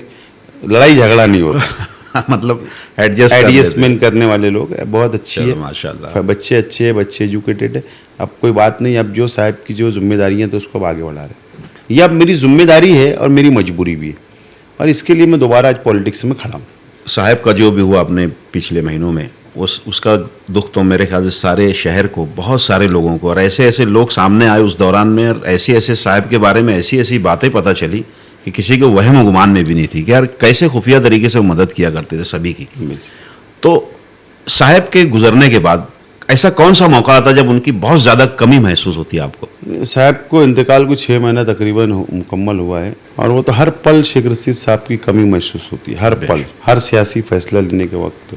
Speaker 1: लड़ाई झगड़ा नहीं होता।
Speaker 2: मतलब एडजस्टमेंट
Speaker 1: करने वाले लोग बहुत अच्छी है,
Speaker 2: माशाल्लाह।
Speaker 1: बच्चे अच्छे हैं, बच्चे एजुकेटेड है। अब कोई बात नहीं, अब जो साहब की जो जिम्मेदारियां तो उसको अब आगे बढ़ा रहे हैं। ये अब मेरी जिम्मेदारी है और मेरी मजबूरी भी है, और इसके लिए मैं दोबारा आज पॉलिटिक्स में खड़ा हूँ।
Speaker 2: साहब का जो भी हुआ अपने पिछले महीनों में, उसका दुख तो मेरे ख्याल से सारे शहर को, बहुत सारे लोगों को, और ऐसे ऐसे लोग सामने आए उस दौरान में, और ऐसे ऐसे साहब के बारे में ऐसी ऐसी बातें पता चली कि किसी को वहम गुमान में भी नहीं थी कि यार कैसे खुफिया तरीके से वो मदद किया करते थे सभी की। तो साहब के गुजरने के बाद ऐसा कौन सा मौका आता जब उनकी बहुत ज़्यादा कमी महसूस होती है आपको?
Speaker 1: साहब को इंतकाल को 6 महीना तकरीबन मुकम्मल हुआ है, और वो तो हर पल शेख रशीद साहब की कमी महसूस होती है, हर पल, हर सियासी फैसला लेने के वक्त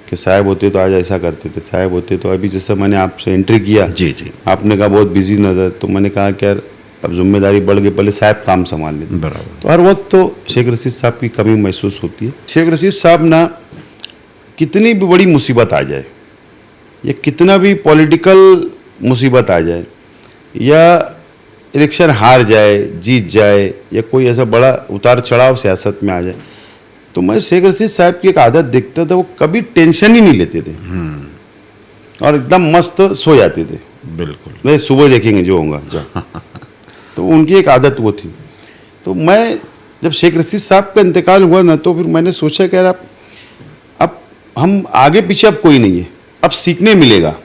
Speaker 1: कि साहब होते तो आज ऐसा करते थे, साहब होते तो अभी, जैसे मैंने आपसे एंट्री किया,
Speaker 2: जी जी,
Speaker 1: आपने कहा बहुत बिजी नजर, तो मैंने कहा कि यार अब जिम्मेदारी बढ़ गई, पहले साहब काम संभाल लेते।
Speaker 2: बराबर।
Speaker 1: तो हर वक्त तो शेख रशीद साहब की कमी महसूस होती है। शेख रशीद साहब ना, कितनी भी बड़ी मुसीबत आ जाए या कितना भी पॉलिटिकल मुसीबत आ जाए, या इलेक्शन हार जाए, जीत जाए, या कोई ऐसा बड़ा उतार चढ़ाव सियासत में आ जाए, तो मैं शेख रशीद साहब की एक आदत देखता था, वो कभी टेंशन ही नहीं लेते थे और एकदम मस्त सो जाते थे।
Speaker 2: बिल्कुल,
Speaker 1: नहीं, सुबह देखेंगे जो होगा जा। तो उनकी एक आदत वो थी। तो मैं जब शेख रशीद साहब का इंतकाल हुआ ना, तो फिर मैंने सोचा कि यार अब हम आगे पीछे अब कोई नहीं है, अब सीखने मिलेगा।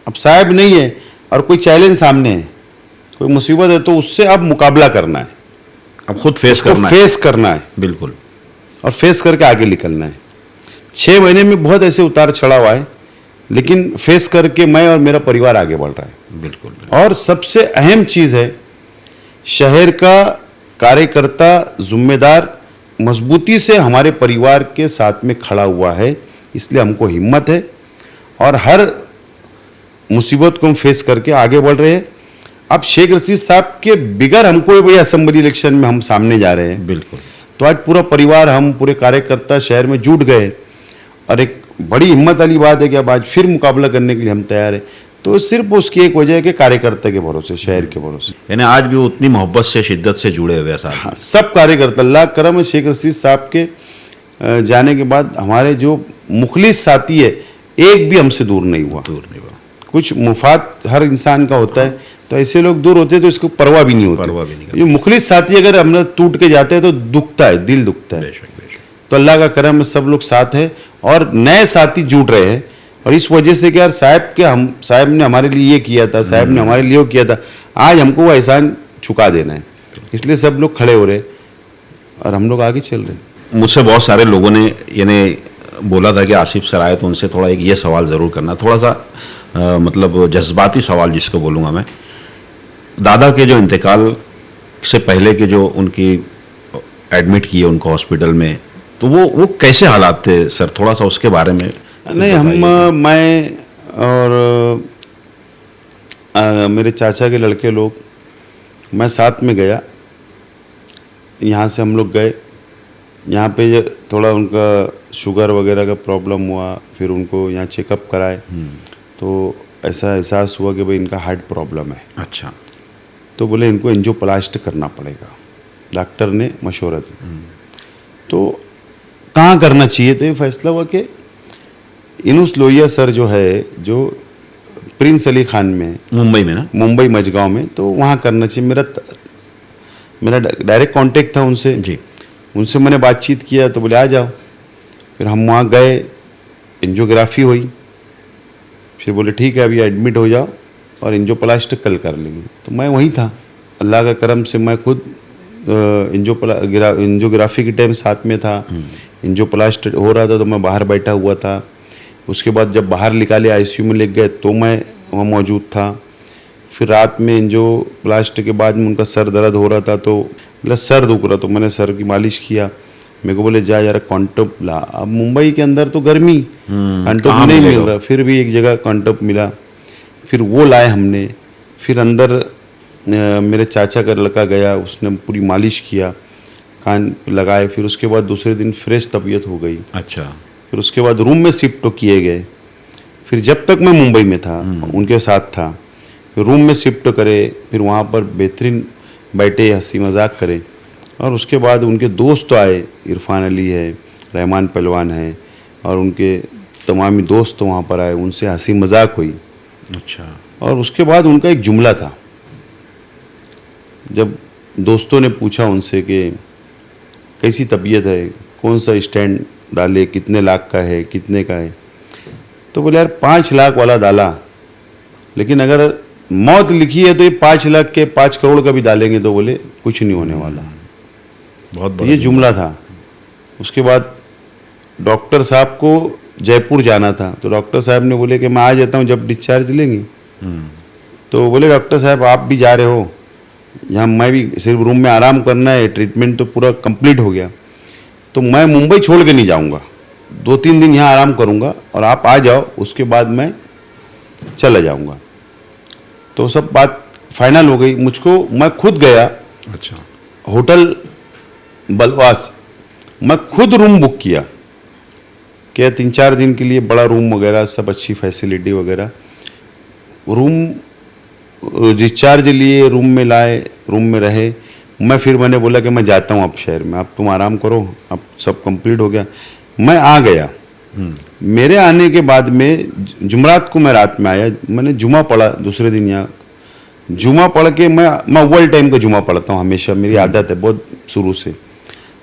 Speaker 1: अब साहब नहीं है और कोई चैलेंज सामने है, कोई मुसीबत है, तो उससे अब मुकाबला करना है,
Speaker 2: अब खुद फेस करना है।
Speaker 1: बिल्कुल, और फेस करके आगे निकलना है। 6 महीने में बहुत ऐसे उतार चढ़ाव आए, लेकिन फेस करके मैं और मेरा परिवार आगे बढ़ रहा है।
Speaker 2: बिल्कुल।
Speaker 1: और सबसे अहम चीज़ है, शहर का कार्यकर्ता जिम्मेदार मजबूती से हमारे परिवार के साथ में खड़ा हुआ है, इसलिए हमको हिम्मत है और हर मुसीबत को हम फेस करके आगे बढ़ रहे हैं। अब शेख रशीद साहब के बिगर हमको भाई असेंबली इलेक्शन में हम सामने जा रहे हैं।
Speaker 2: बिल्कुल।
Speaker 1: तो आज पूरा परिवार, हम पूरे कार्यकर्ता शहर में जुट गए, और एक बड़ी हिम्मत वाली बात है कि अब आज फिर मुकाबला करने के लिए हम तैयार हैं। तो सिर्फ उसकी एक वजह है कि कार्यकर्ता के भरोसे, शहर के भरोसे,
Speaker 2: यानी आज भी वो उतनी मोहब्बत से, शिद्दत से जुड़े हुए साहब।
Speaker 1: हाँ, सब कार्यकर्ता, अल्लाह करम है, शेख रशीद साहब के जाने के बाद हमारे जो मुखलिस साथी है, एक भी हमसे दूर नहीं हुआ। कुछ मुफाद हर इंसान का होता है, तो ऐसे लोग दूर होते हैं तो इसको परवाह भी नहीं होती। ये मुखलिस साथी अगर हम लोग टूट के जाते हैं तो दुखता है, दिल दुखता है। तो अल्लाह का करम है, सब लोग साथ है और नए साथी जुट रहे हैं। और इस वजह से कि यार साहब ने हमारे लिए ये किया था, साहब ने हमारे लिए वो किया था, आज हमको वो एहसान चुका देना है, इसलिए सब लोग खड़े हो रहे और हम लोग आगे चल रहे।
Speaker 2: मुझसे बहुत सारे लोगों ने यानी बोला था कि आसिफ सर आए तो उनसे थोड़ा एक ये सवाल ज़रूर करना, थोड़ा सा मतलब जज्बाती सवाल जिसको बोलूँगा मैं। दादा के जो इंतकाल से पहले के जो उनकी एडमिट किए उनको हॉस्पिटल में, तो वो कैसे हालात थे सर, थोड़ा सा उसके बारे में?
Speaker 1: नहीं, मैं और मेरे चाचा के लड़के लोग, मैं साथ में गया। यहाँ से हम लोग गए, यहाँ पे थोड़ा उनका शुगर वगैरह का प्रॉब्लम हुआ, फिर उनको यहाँ चेकअप कराए, तो ऐसा एहसास हुआ कि भाई इनका हार्ट प्रॉब्लम है।
Speaker 2: अच्छा।
Speaker 1: तो बोले इनको एंजियोप्लास्ट करना पड़ेगा, डॉक्टर ने मशवरा दी। तो कहाँ करना चाहिए, तो ये फैसला हुआ कि इनुस लोहिया सर जो है, जो प्रिंस अली खान में, मुंबई में ना, मुंबई मजगांव में, तो वहाँ करना चाहिए। मेरा डायरेक्ट कांटेक्ट था उनसे जी, उनसे मैंने बातचीत किया, तो बोले आ जाओ। फिर हम वहाँ गए, एंजियोग्राफी हुई, फिर बोले ठीक है अभी एडमिट हो जाओ और एंजियोप्लास्ट कल कर लेंगे। तो मैं वहीं था, अल्लाह का करम से मैं खुद एंजियोग्राफी के टाइम साथ में था। एंजियोप्लास्ट हो रहा था तो मैं बाहर बैठा हुआ था। उसके बाद जब बाहर निकाले आईसीयू में ले गए तो मैं वहाँ मौजूद था। फिर रात में एंजियोप्लास्ट के बाद में उनका सर दर्द हो रहा था, तो मेरा सर दुख रहा, तो मैंने सर की मालिश किया। मेरे को बोले जा यार कॉन्टोप ला। अब मुंबई के अंदर तो गर्मी, कॉन्टोप नहीं मिल रहा, फिर भी एक जगह कॉन्टोप मिला, फिर वो लाए हमने। फिर अंदर मेरे चाचा का लड़का गया, उसने पूरी मालिश किया, कान लगाए। फिर उसके बाद दूसरे दिन फ्रेश तबीयत हो गई।
Speaker 2: अच्छा।
Speaker 1: फिर उसके बाद रूम में शिफ्ट किए गए। फिर जब तक मैं मुंबई में था उनके साथ था, फिर रूम में शिफ्ट करे, फिर वहाँ पर बेहतरीन बैठे, हंसी मजाक करे। और उसके बाद उनके दोस्त तो आए, इरफान अली है, रहमान पहलवान है, और उनके तमामी दोस्त वहाँ पर आए, उनसे हंसी मजाक हुई।
Speaker 2: अच्छा।
Speaker 1: और उसके बाद उनका एक जुमला था, जब दोस्तों ने पूछा उनसे कि कैसी तबीयत है, कौन सा स्टैंड डाले, कितने लाख का है, कितने का है, तो बोले यार 5 लाख वाला डाला, लेकिन अगर मौत लिखी है तो ये 5 लाख के 5 करोड़ का भी डालेंगे तो बोले कुछ नहीं होने वाला।
Speaker 2: बहुत
Speaker 1: तो
Speaker 2: बड़ा
Speaker 1: ये जुमला था। उसके बाद डॉक्टर साहब को जयपुर जाना था, तो डॉक्टर साहब ने बोले कि मैं आ जाता हूँ जब डिस्चार्ज लेंगे। तो बोले डॉक्टर साहब आप भी जा रहे हो, यहाँ मैं भी सिर्फ रूम में आराम करना है, ट्रीटमेंट तो पूरा कंप्लीट हो गया, तो मैं मुंबई छोड़ के नहीं जाऊँगा, 2-3 दिन यहाँ आराम करूँगा और आप आ जाओ, उसके बाद मैं चला जाऊँगा। तो सब बात फाइनल हो गई। मुझको, मैं खुद गया
Speaker 2: अच्छा।
Speaker 1: होटल बलवास, मैं खुद रूम बुक किया, क्या 3-4 दिन के लिए, बड़ा रूम वगैरह सब, अच्छी फैसिलिटी वगैरह, रूम डिस्चार्ज लिए, रूम में लाए, रूम में रहे। मैंने बोला कि मैं जाता हूँ अब शहर में, अब तुम आराम करो, अब सब कंप्लीट हो गया। मैं आ गया। मेरे आने के बाद में जुमरात को मैं रात में आया, मैंने जुमा पढ़ा दूसरे दिन यहाँ, जुमा पढ़ के मैं अव्वल टाइम का जुमा पढ़ता हूँ हमेशा, मेरी आदत है बहुत शुरू से।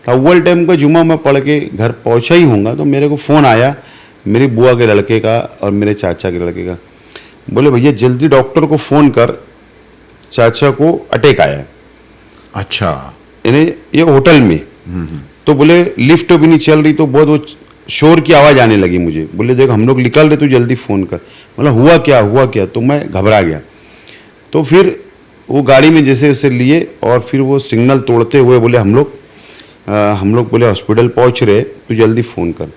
Speaker 1: तो अव्वल टाइम का जुमा मैं पढ़ के घर पहुँचा ही हूँगा तो मेरे को फ़ोन आया मेरी बुआ के लड़के का और मेरे चाचा के लड़के का, बोले भैया जल्दी डॉक्टर को फ़ोन कर, चाचा को अटैक आया है।
Speaker 2: अच्छा।
Speaker 1: यानी ये होटल में। तो बोले लिफ्ट भी नहीं चल रही, तो बहुत वो शोर की आवाज़ आने लगी मुझे। बोले देख हम लोग निकल रहे, तो जल्दी फ़ोन कर। मतलब हुआ क्या, तो मैं घबरा गया। तो फिर वो गाड़ी में जैसे उसे लिए और फिर वो सिग्नल तोड़ते हुए बोले हम लोग बोले हॉस्पिटल पहुंच रहे, तो जल्दी फ़ोन कर।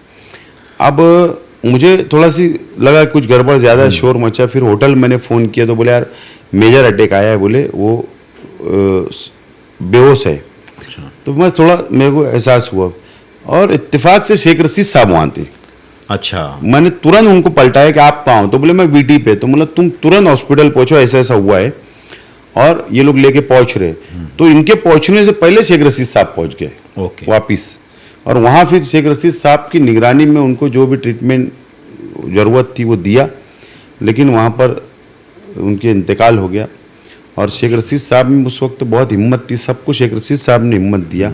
Speaker 1: अब मुझे थोड़ा सी लगा कुछ गड़बड़, ज़्यादा शोर मचा। फिर होटल मैंने फ़ोन किया तो बोले यार मेजर अटैक आया है, बोले वो बेहोश है। तो मैं थोड़ा, मेरे को एहसास हुआ और इत्तेफाक से शेख रशीद साहब वहाँ थे।
Speaker 2: अच्छा।
Speaker 1: मैंने तुरंत उनको पलटाया कि आप कहाँ हो, तो बोले मैं वीटी पे। तो मतलब तुम तुरंत हॉस्पिटल पहुंचो, ऐसा ऐसा हुआ है, और ये लोग लेके पहुंच रहे। तो इनके पहुंचने से पहले शेख रशीद साहब पहुंच गए
Speaker 2: ओके।
Speaker 1: वापिस, और वहाँ फिर शेख रशीद साहब की निगरानी में उनको जो भी ट्रीटमेंट ज़रूरत थी वो दिया, लेकिन वहाँ पर उनके इंतकाल हो गया। और शेख रशीद साहब में उस वक्त बहुत हिम्मत थी, सबको शेख रशीद साहब ने हिम्मत दिया।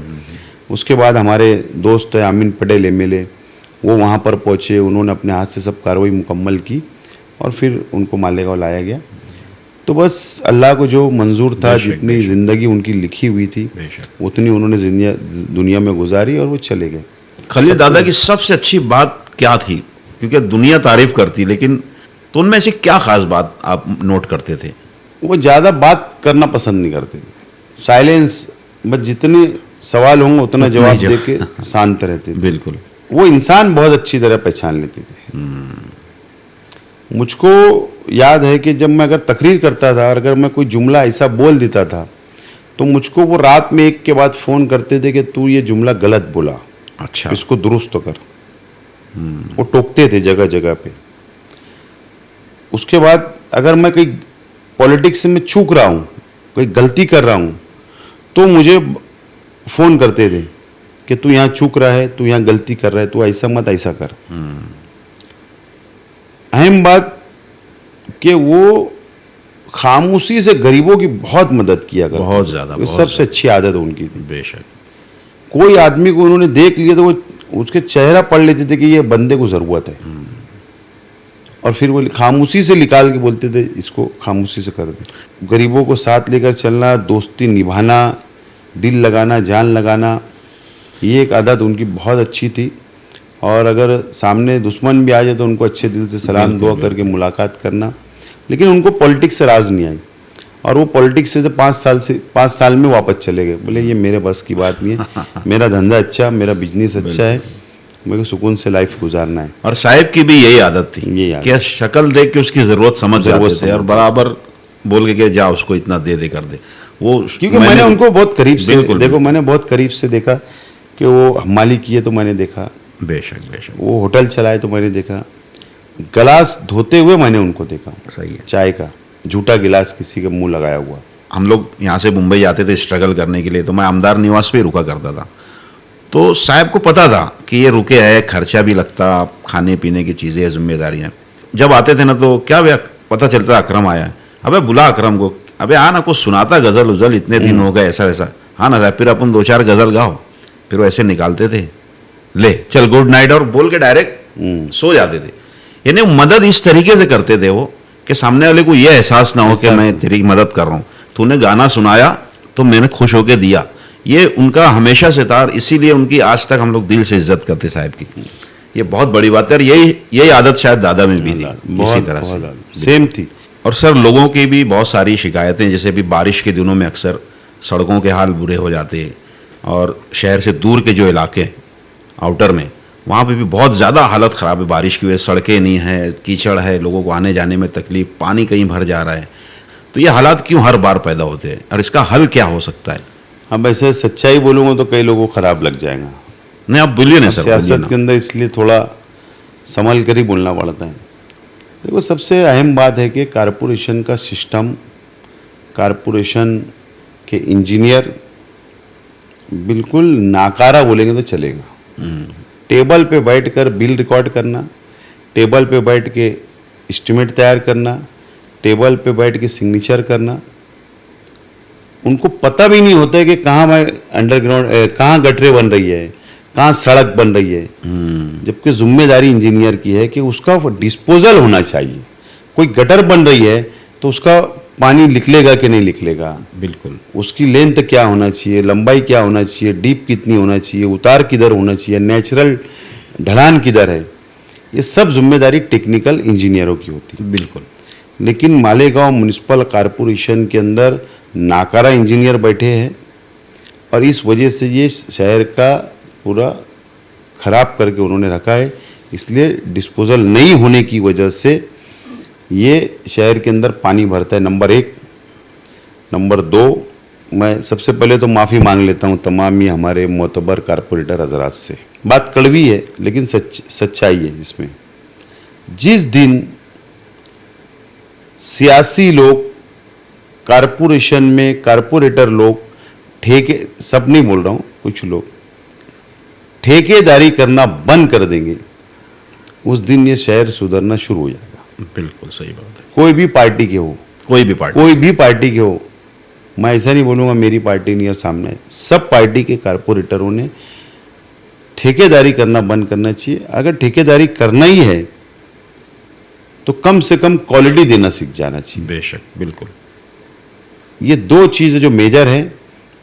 Speaker 1: उसके बाद हमारे दोस्त है आमीन पटेल एमएलए, वो वहाँ पर पहुँचे, उन्होंने अपने हाथ से सब कार्रवाई मुकम्मल की और फिर उनको मालेगांव लाया गया। तो बस अल्लाह को जो मंजूर था, जितनी ज़िंदगी उनकी लिखी हुई थी उतनी उन्होंने दुनिया में गुजारी और वो चले गए।
Speaker 2: खलील दादा की सबसे अच्छी बात क्या थी? क्योंकि दुनिया तारीफ करती, लेकिन तो उनमें से क्या खास बात आप नोट करते थे?
Speaker 1: वो ज़्यादा बात करना पसंद नहीं करते थे, साइलेंस, बस जितने सवाल होंगे उतना जवाब दे के शांत रहते थे।
Speaker 2: बिल्कुल।
Speaker 1: वो इंसान बहुत अच्छी तरह पहचान लेते थे। मुझको याद है कि जब मैं अगर तकरीर करता था और अगर मैं कोई जुमला ऐसा बोल देता था तो मुझको वो रात में 1 के बाद फ़ोन करते थे कि तू ये जुमला गलत बोला,
Speaker 2: अच्छा,
Speaker 1: इसको दुरुस्त कर। वो टोकते थे जगह जगह पे। उसके बाद अगर मैं कहीं पॉलिटिक्स में चूक रहा हूँ, कोई गलती कर रहा हूँ, तो मुझे फ़ोन करते थे कि तू यहाँ चूक रहा है, तू यहाँ गलती कर रहा है, तू ऐसा मत ऐसा कर। अहम बात कि वो खामोशी से गरीबों की बहुत मदद किया करते,
Speaker 2: बहुत ज़्यादा, बहुत
Speaker 1: सबसे अच्छी आदत उनकी थी।
Speaker 2: बेशक।
Speaker 1: कोई आदमी को उन्होंने देख लिया तो वो उसके चेहरा पढ़ लेते थे कि ये बंदे को ज़रूरत है, और फिर वो खामोशी से निकाल के बोलते थे इसको खामोशी से कर दे। गरीबों को साथ लेकर चलना, दोस्ती निभाना, दिल लगाना, जान लगाना, ये एक आदत उनकी बहुत अच्छी थी। और अगर सामने दुश्मन भी आ जाए तो उनको अच्छे दिल से सलाम दुआ करके मुलाकात करना। लेकिन उनको पॉलिटिक्स से राज नहीं आई, और वो पॉलिटिक्स से 5 साल में वापस चले गए। बोले ये मेरे बस की बात नहीं है, मेरा धंधा अच्छा, मेरा बिजनेस अच्छा है, मेरे को सुकून से लाइफ गुजारना है।
Speaker 2: और साहिब की भी यही आदत थी,
Speaker 1: यही आदत।
Speaker 2: कि शक्ल देख के उसकी ज़रूरत समझ जाते थे और बराबर बोल के जा उसको इतना दे कर दे वो।
Speaker 1: क्योंकि मैंने उनको बहुत करीब से देखो, मैंने बहुत करीब से देखा कि वो हमाली किए तो मैंने देखा,
Speaker 2: बेशक बेशक,
Speaker 1: वो होटल चलाए तो मैंने देखा, गिलास धोते हुए मैंने उनको देखा।
Speaker 2: सही है।
Speaker 1: चाय का झूठा गिलास किसी का मुंह लगाया हुआ,
Speaker 2: हम लोग यहाँ से मुंबई जाते थे स्ट्रगल करने के लिए, तो मैं आमदार निवास पे रुका करता था। तो साहब को पता था कि ये रुके है, खर्चा भी लगता, खाने पीने की चीज़ें, जिम्मेदारियाँ। जब आते थे ना तो क्या भैया, पता चलता अकरम आया है, अबे बुला अकरम को, अबे हाँ ना कुछ सुनाता गज़ल उजल, इतने दिन हो गए ऐसा वैसा। हाँ ना साहब, फिर अपन 2-4 गज़ल गाओ, फिर वैसे निकालते थे, ले चल गुड नाइट और बोल के डायरेक्ट सो जाते थे। यानी मदद इस तरीके से करते थे वो कि सामने वाले को ये एहसास ना हो कि मैं तेरी मदद कर रहा हूँ, तूने गाना सुनाया तो मैंने खुश होके दिया। ये उनका हमेशा से था, इसीलिए उनकी आज तक हम लोग दिल से इज्जत करते साहब की। ये बहुत बड़ी बात है, और यही आदत शायद दादा में भी थी इसी तरह से
Speaker 1: सेम थी।
Speaker 2: और सर लोगों की भी बहुत सारी शिकायतें, जैसे अभी बारिश के दिनों में अक्सर सड़कों के हाल बुरे हो जाते हैं, और शहर से दूर के जो इलाके आउटर में, वहाँ पे भी बहुत ज़्यादा हालत ख़राब है बारिश की वजह से। सड़कें नहीं है, कीचड़ है, लोगों को आने जाने में तकलीफ, पानी कहीं भर जा रहा है। तो ये हालात क्यों हर बार पैदा होते हैं, और इसका हल क्या हो सकता है?
Speaker 1: अब ऐसे सच्चाई बोलूँगा तो कई लोगों को खराब लग जाएगा।
Speaker 2: नहीं आप बोलिए ना सर,
Speaker 1: सियासत के अंदर इसलिए थोड़ा संभल कर ही बोलना पड़ता है। देखो, सबसे अहम बात है कि कारपोरेशन का सिस्टम, कारपोरेशन के इंजीनियर बिल्कुल नाकारा बोलेंगे तो चलेगा। टेबल पे बैठकर बिल रिकॉर्ड करना, टेबल पे बैठ के एस्टिमेट तैयार करना, टेबल पे बैठ के सिग्नेचर करना, उनको पता भी नहीं होता है कि कहाँ अंडरग्राउंड, कहाँ गटरें बन रही है, कहाँ सड़क बन रही है। जबकि जिम्मेदारी इंजीनियर की है कि उसका डिस्पोजल होना चाहिए। कोई गटर बन रही है तो उसका पानी निकलेगा कि नहीं निकलेगा,
Speaker 2: बिल्कुल
Speaker 1: उसकी लेंथ क्या होना चाहिए, लंबाई क्या होना चाहिए, डीप कितनी होना चाहिए, उतार किधर होना चाहिए, नेचुरल ढलान किधर है, ये सब जिम्मेदारी टेक्निकल इंजीनियरों की होती है।
Speaker 2: बिल्कुल।
Speaker 1: लेकिन मालेगांव म्युनिसिपल कॉरपोरेशन के अंदर नाकारा इंजीनियर बैठे हैं, और इस वजह से ये शहर का पूरा खराब करके उन्होंने रखा है। इसलिए डिस्पोजल नहीं होने की वजह से ये शहर के अंदर पानी भरता है, नंबर 1। नंबर 2, मैं सबसे पहले तो माफ़ी मांग लेता हूँ तमाम ये हमारे मोतबर कारपोरेटर हजरात से। बात कड़वी है लेकिन सच्चाई है इसमें। जिस दिन सियासी लोग, कारपोरेशन में कारपोरेटर लोग ठेके, सब नहीं बोल रहा हूँ, कुछ लोग ठेकेदारी करना बंद कर देंगे, उस दिन ये शहर सुधरना शुरू हो जाएगा।
Speaker 2: बिल्कुल सही बात है।
Speaker 1: कोई भी पार्टी के हो,
Speaker 2: कोई भी पार्टी
Speaker 1: के हो, मैं ऐसा नहीं बोलूँगा मेरी पार्टी नहीं और सामने है, सब पार्टी के कारपोरेटरों ने ठेकेदारी करना बंद करना चाहिए। अगर ठेकेदारी करना ही है तो कम से कम क्वालिटी देना सीख जाना चाहिए।
Speaker 2: बेशक, बिल्कुल।
Speaker 1: ये 2 चीज़ जो मेजर है,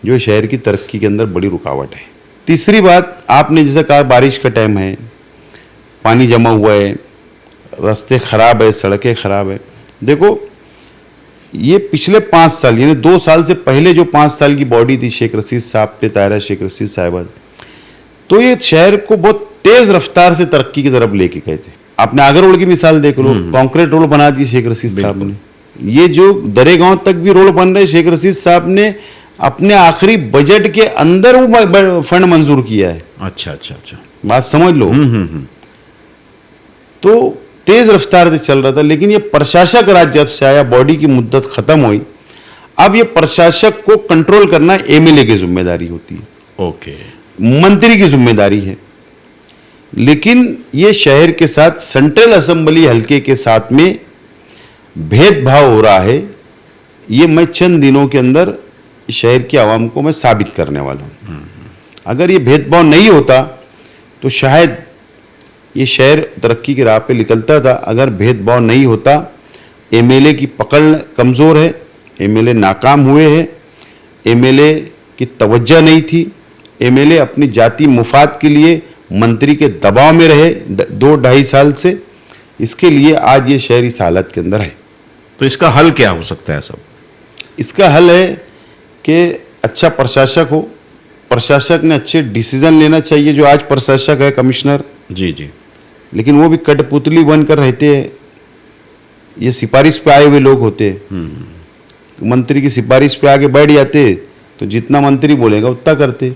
Speaker 1: जो शहर की तरक्की के अंदर बड़ी रुकावट है। तीसरी बात, आपने जैसा कहा बारिश का टाइम है, पानी जमा हुआ है, रास्ते खराब है, सड़कें खराब है। देखो, ये पिछले 5 साल, यानी 2 साल से पहले जो 5 साल की बॉडी थी शेख रशीद साहब पे, तायरा शेख रशीद साहिबा, तो ये शहर को बहुत तेज रफ्तार से तरक्की की तरफ लेके गए थे। आपने आगर रोड की मिसाल देख लो, कंक्रीट रोड बना दी शेख रशीद साहब ने। ये जो दरेगांव तक भी रोड बन रहे, शेख रशीद साहब ने अपने आखिरी बजट के अंदर वो फंड मंजूर किया है।
Speaker 2: अच्छा अच्छा अच्छा,
Speaker 1: बात समझ लो। तो तेज रफ्तार से चल रहा था, लेकिन ये प्रशासक राज जब से आया, बॉडी की मुद्दत खत्म हुई, अब ये प्रशासक को कंट्रोल करना एमएलए की जिम्मेदारी होती है।
Speaker 2: ओके,
Speaker 1: मंत्री की जिम्मेदारी है। लेकिन ये शहर के साथ सेंट्रल असेंबली हलके के साथ में भेदभाव हो रहा है। ये मैं चंद दिनों के अंदर शहर की आवाम को मैं साबित करने वाला हूँ। अगर ये भेदभाव नहीं होता तो शायद ये शहर तरक्की की राह पे निकलता था। अगर भेदभाव नहीं होता, एमएलए की पकड़ कमज़ोर है, एमएलए नाकाम हुए हैं, एमएलए की तवज्जो नहीं थी, एमएलए अपनी जाति मुफाद के लिए मंत्री के दबाव में रहे 2-2.5 साल से। इसके लिए आज ये शहर इस हालत के अंदर है।
Speaker 2: तो इसका हल क्या हो सकता है सब?
Speaker 1: इसका हल है कि अच्छा प्रशासक हो, प्रशासक ने अच्छे डिसीजन लेना चाहिए। जो आज प्रशासक है कमिश्नर,
Speaker 2: जी जी,
Speaker 1: लेकिन वो भी कठपुतली बनकर रहते हैं। ये सिफारिश पे आए हुए लोग होते हैं, मंत्री की सिफारिश पे आके बैठ जाते, तो जितना मंत्री बोलेगा उतना करते।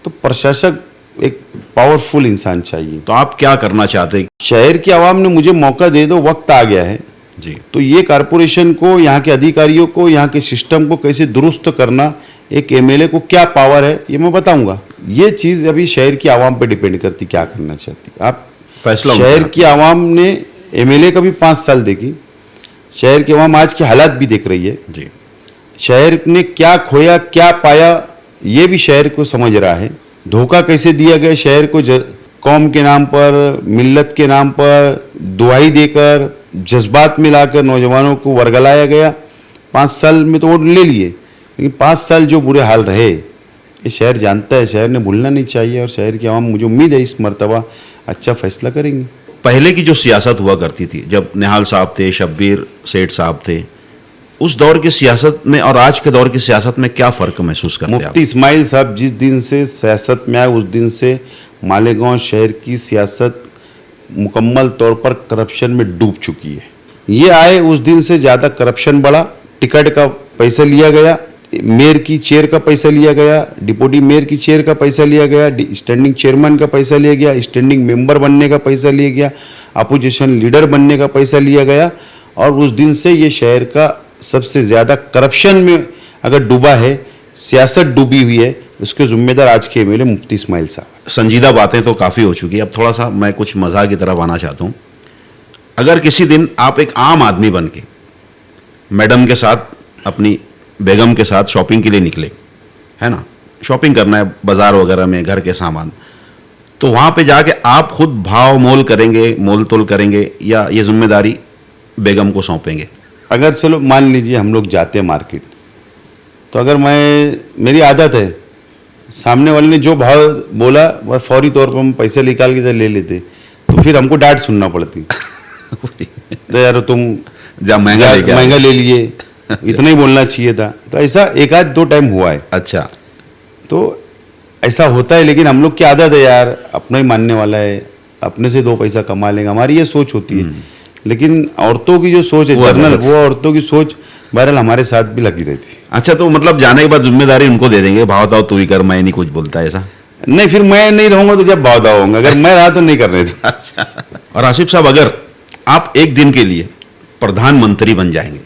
Speaker 1: तो प्रशासक एक पावरफुल इंसान चाहिए।
Speaker 2: तो आप क्या करना चाहते हैं?
Speaker 1: शहर की आवाम ने मुझे मौका दे दो, वक्त आ गया है
Speaker 2: जी।
Speaker 1: तो ये कारपोरेशन को, यहाँ के अधिकारियों को, यहाँ के सिस्टम को कैसे दुरुस्त करना, एक एमएलए को क्या पावर है, ये मैं बताऊंगा। ये चीज़ अभी शहर की आवाम पे डिपेंड करती क्या करना चाहती। आप
Speaker 2: फैसला उनके
Speaker 1: शहर
Speaker 2: हाथ
Speaker 1: की आवाम ने एमएलए का भी 5 साल देखी, शहर की आवाम आज के हालात भी देख रही है।
Speaker 2: जी।
Speaker 1: शहर ने क्या खोया क्या पाया ये भी शहर को समझ रहा है। धोखा कैसे दिया गया शहर को, कौम के नाम पर, मिल्लत के नाम पर दुआई देकर, जज्बात में लाकर नौजवानों को वर्गलाया गया। 5 साल में तो वोट ले लिए, लेकिन 5 साल जो बुरे हाल रहे ये शहर जानता है। शहर ने भूलना नहीं चाहिए, और शहर की आवाम, मुझे उम्मीद है इस मर्तबा अच्छा फैसला करेंगे।
Speaker 2: पहले की जो सियासत हुआ करती थी, जब निहाल साहब थे, शब्बीर सेठ साहब थे, उस दौर की सियासत में और आज के दौर की सियासत में क्या फ़र्क महसूस करते हैं आप?
Speaker 1: मुफ्ती इस्माइल साहब जिस दिन से सियासत में आए उस दिन से मालेगांव शहर की सियासत मुकम्मल तौर पर करप्शन में डूब चुकी है। ये आए उस दिन से ज़्यादा करप्शन बढ़ा, टिकट का पैसा लिया गया, मेयर की चेयर का पैसा लिया गया, डिप्टी मेयर की चेयर का पैसा लिया गया, स्टैंडिंग चेयरमैन का पैसा लिया गया, स्टैंडिंग मेंबर बनने का पैसा लिया गया, अपोजिशन लीडर बनने का पैसा लिया गया। और उस दिन से ये शहर का सबसे ज़्यादा करप्शन में अगर डूबा है, सियासत डूबी हुई है, उसके जिम्मेदार आज के एमएलए मुफ्ती इस्माइल साहब।
Speaker 2: संजीदा बातें तो काफ़ी हो चुकी है, अब थोड़ा सा मैं कुछ मज़ाक की तरफ आना चाहता हूँ। अगर किसी दिन आप एक आम आदमी बन के मैडम के साथ, अपनी बेगम के साथ शॉपिंग के लिए निकले, है ना, शॉपिंग करना है बाज़ार वगैरह में, घर के सामान, तो वहाँ पे जाके आप खुद भाव मोल करेंगे, मोल तोल करेंगे, या ये जिम्मेदारी बेगम को सौंपेंगे?
Speaker 1: अगर चलो मान लीजिए हम लोग जाते हैं मार्केट, तो अगर मेरी आदत है, सामने वाले ने जो भाव बोला वह फौरी तौर पर हम पैसे निकाल के ले लेते, तो फिर हमको डांट सुनना पड़ती। तो यार तुम
Speaker 2: जब महंगा
Speaker 1: ले लिए, इतना ही बोलना चाहिए था। तो ऐसा एक आध दो टाइम हुआ है।
Speaker 2: अच्छा,
Speaker 1: तो ऐसा होता है, लेकिन हम लोग की आदत है यार, अपना ही मानने वाला है, अपने से 2 पैसा कमा लेगा, हमारी ये सोच होती है। लेकिन औरतों की जो सोच है जर्नल, वो औरतों की सोच बहरहाल हमारे साथ भी लगी रहती है।
Speaker 2: अच्छा, तो मतलब जाने के बाद जिम्मेदारी उनको दे देंगे, भाव ताव तू ही कर, मैं नहीं कुछ बोलता, ऐसा?
Speaker 1: नहीं, फिर मैं नहीं रहूंगा तो जब भाव होंगे, अगर मैं रहा तो नहीं करने दूंगा।
Speaker 2: अच्छा। और आसिफ साहब, अगर आप एक दिन के लिए प्रधानमंत्री बन जाएंगे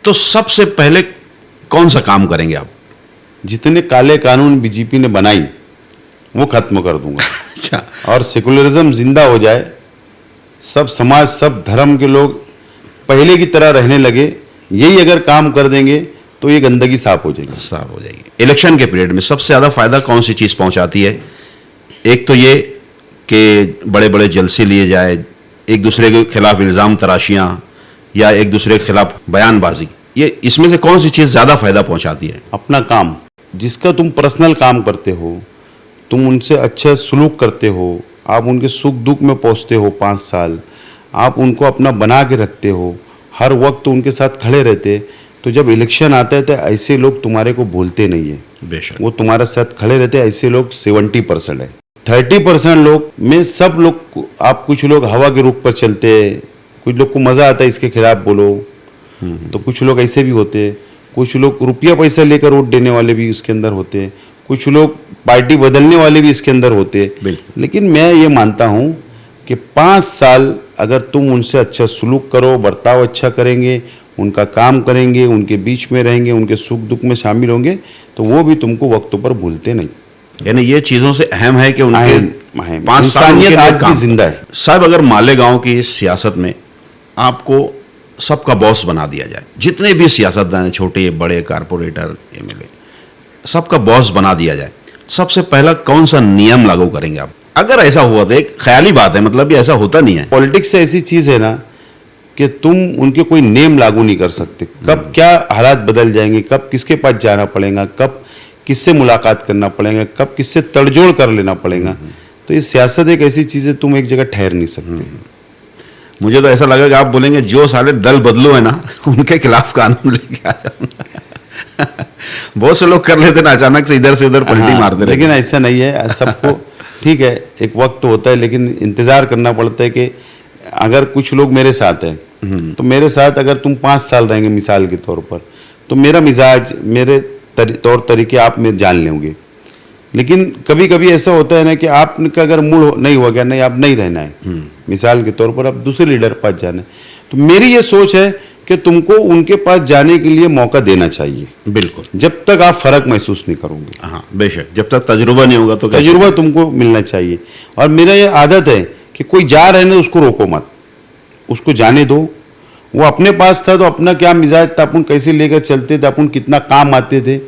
Speaker 2: तो सबसे पहले कौन सा काम करेंगे आप?
Speaker 1: जितने काले कानून बीजेपी ने बनाई वो खत्म कर दूंगा।
Speaker 2: अच्छा।
Speaker 1: और सेकुलरिज्म जिंदा हो जाए, सब समाज, सब धर्म के लोग पहले की तरह रहने लगे, यही अगर काम कर देंगे तो ये गंदगी साफ हो जाएगी।
Speaker 2: इलेक्शन के पीरियड में सबसे ज़्यादा फायदा कौन सी चीज़ पहुंचाती है? एक तो ये कि बड़े बड़े जलसे लिए जाए, एक दूसरे के खिलाफ इल्ज़ाम तराशियाँ, या एक दूसरे के खिलाफ बयानबाजी, ये इसमें से कौन सी चीज़ ज़्यादा फायदा पहुंचाती है?
Speaker 1: अपना काम, जिसका तुम पर्सनल काम करते हो, तुम उनसे अच्छा सलूक करते हो, आप उनके सुख दुख में पहुंचते हो, 5 साल आप उनको अपना बना के रखते हो, हर वक्त उनके साथ खड़े रहते, तो जब इलेक्शन आता है तो ऐसे लोग तुम्हारे को भूलते नहीं है।
Speaker 2: बेशक।
Speaker 1: वो तुम्हारे साथ खड़े रहते, ऐसे लोग 70% है। 30% लोग में सब लोग, आप कुछ लोग हवा के रुख पर चलते हैं, कुछ लोग को मज़ा आता है इसके खिलाफ बोलो, तो कुछ लोग ऐसे भी होते हैं, कुछ लोग रुपया पैसा लेकर वोट देने वाले भी उसके अंदर होते हैं, कुछ लोग पार्टी बदलने वाले भी इसके अंदर होते हैं। लेकिन मैं ये मानता हूँ कि 5 साल अगर तुम उनसे अच्छा सलूक करो, बर्ताव अच्छा करेंगे, उनका काम करेंगे, उनके बीच में रहेंगे, उनके सुख दुख में शामिल होंगे, तो वो भी तुमको वक्त पर भूलते नहीं।
Speaker 2: यानी ये चीज़ों से अहम है कि उनके 5 साल
Speaker 1: इंसानियत आज भी जिंदा है।
Speaker 2: साहब, अगर मालेगांव की सियासत में आपको सबका बॉस बना दिया जाए, जितने भी सियासतदान, छोटे बड़े, कारपोरेटर, एमएलए, सबका बॉस बना दिया जाए, सबसे पहला कौन सा नियम लागू करेंगे आप? अगर ऐसा हुआ तो, एक ख्याली बात है, मतलब ये ऐसा होता नहीं है।
Speaker 1: पॉलिटिक्स से ऐसी चीज है ना कि तुम उनके कोई नेम लागू नहीं कर सकते। कब क्या हालात बदल जाएंगे, कब किसके पास जाना पड़ेगा, कब किससे मुलाकात करना पड़ेगा, कब किससे तड़जोड़ कर लेना पड़ेगा। तो ये सियासत एक ऐसी चीज है, तुम एक जगह ठहर नहीं सकते।
Speaker 2: मुझे तो ऐसा लगा कि आप बोलेंगे जो साले दल बदलो है ना, उनके खिलाफ कानून लेके आ जाऊंगा। बहुत से लोग कर लेते ना, अचानक से इधर से उधर पलटी मारते।
Speaker 1: लेकिन ऐसा नहीं है, सबको ठीक है, एक वक्त तो होता है, लेकिन इंतजार करना पड़ता है कि अगर कुछ लोग मेरे साथ है, तो मेरे साथ अगर तुम 5 साल रहेंगे मिसाल के तौर पर, तो मेरा मिजाज, मेरे तौर तरीके आप मेरे जान लेंगे। लेकिन कभी कभी ऐसा होता है ना कि आपका अगर मूड नहीं हुआ, क्या नहीं, आप नहीं रहना है, मिसाल के तौर पर आप दूसरे लीडर के पास जाना है, तो तो मेरी ये सोच है कि तुमको उनके पास जाने के लिए मौका देना चाहिए,
Speaker 2: बिल्कुल।
Speaker 1: जब तक आप फर्क महसूस नहीं करोगे।
Speaker 2: हाँ बेशक, जब तक तजुर्बा नहीं होगा तो कैसे?
Speaker 1: तजुर्बा तुमको मिलना चाहिए। और मेरा ये आदत है कि कोई जा रहे ना उसको रोको मत, उसको जाने दो। वो अपने पास था तो अपना क्या मिजाज था, अपन कैसे लेकर चलते थे, अपन कितना काम आते थे,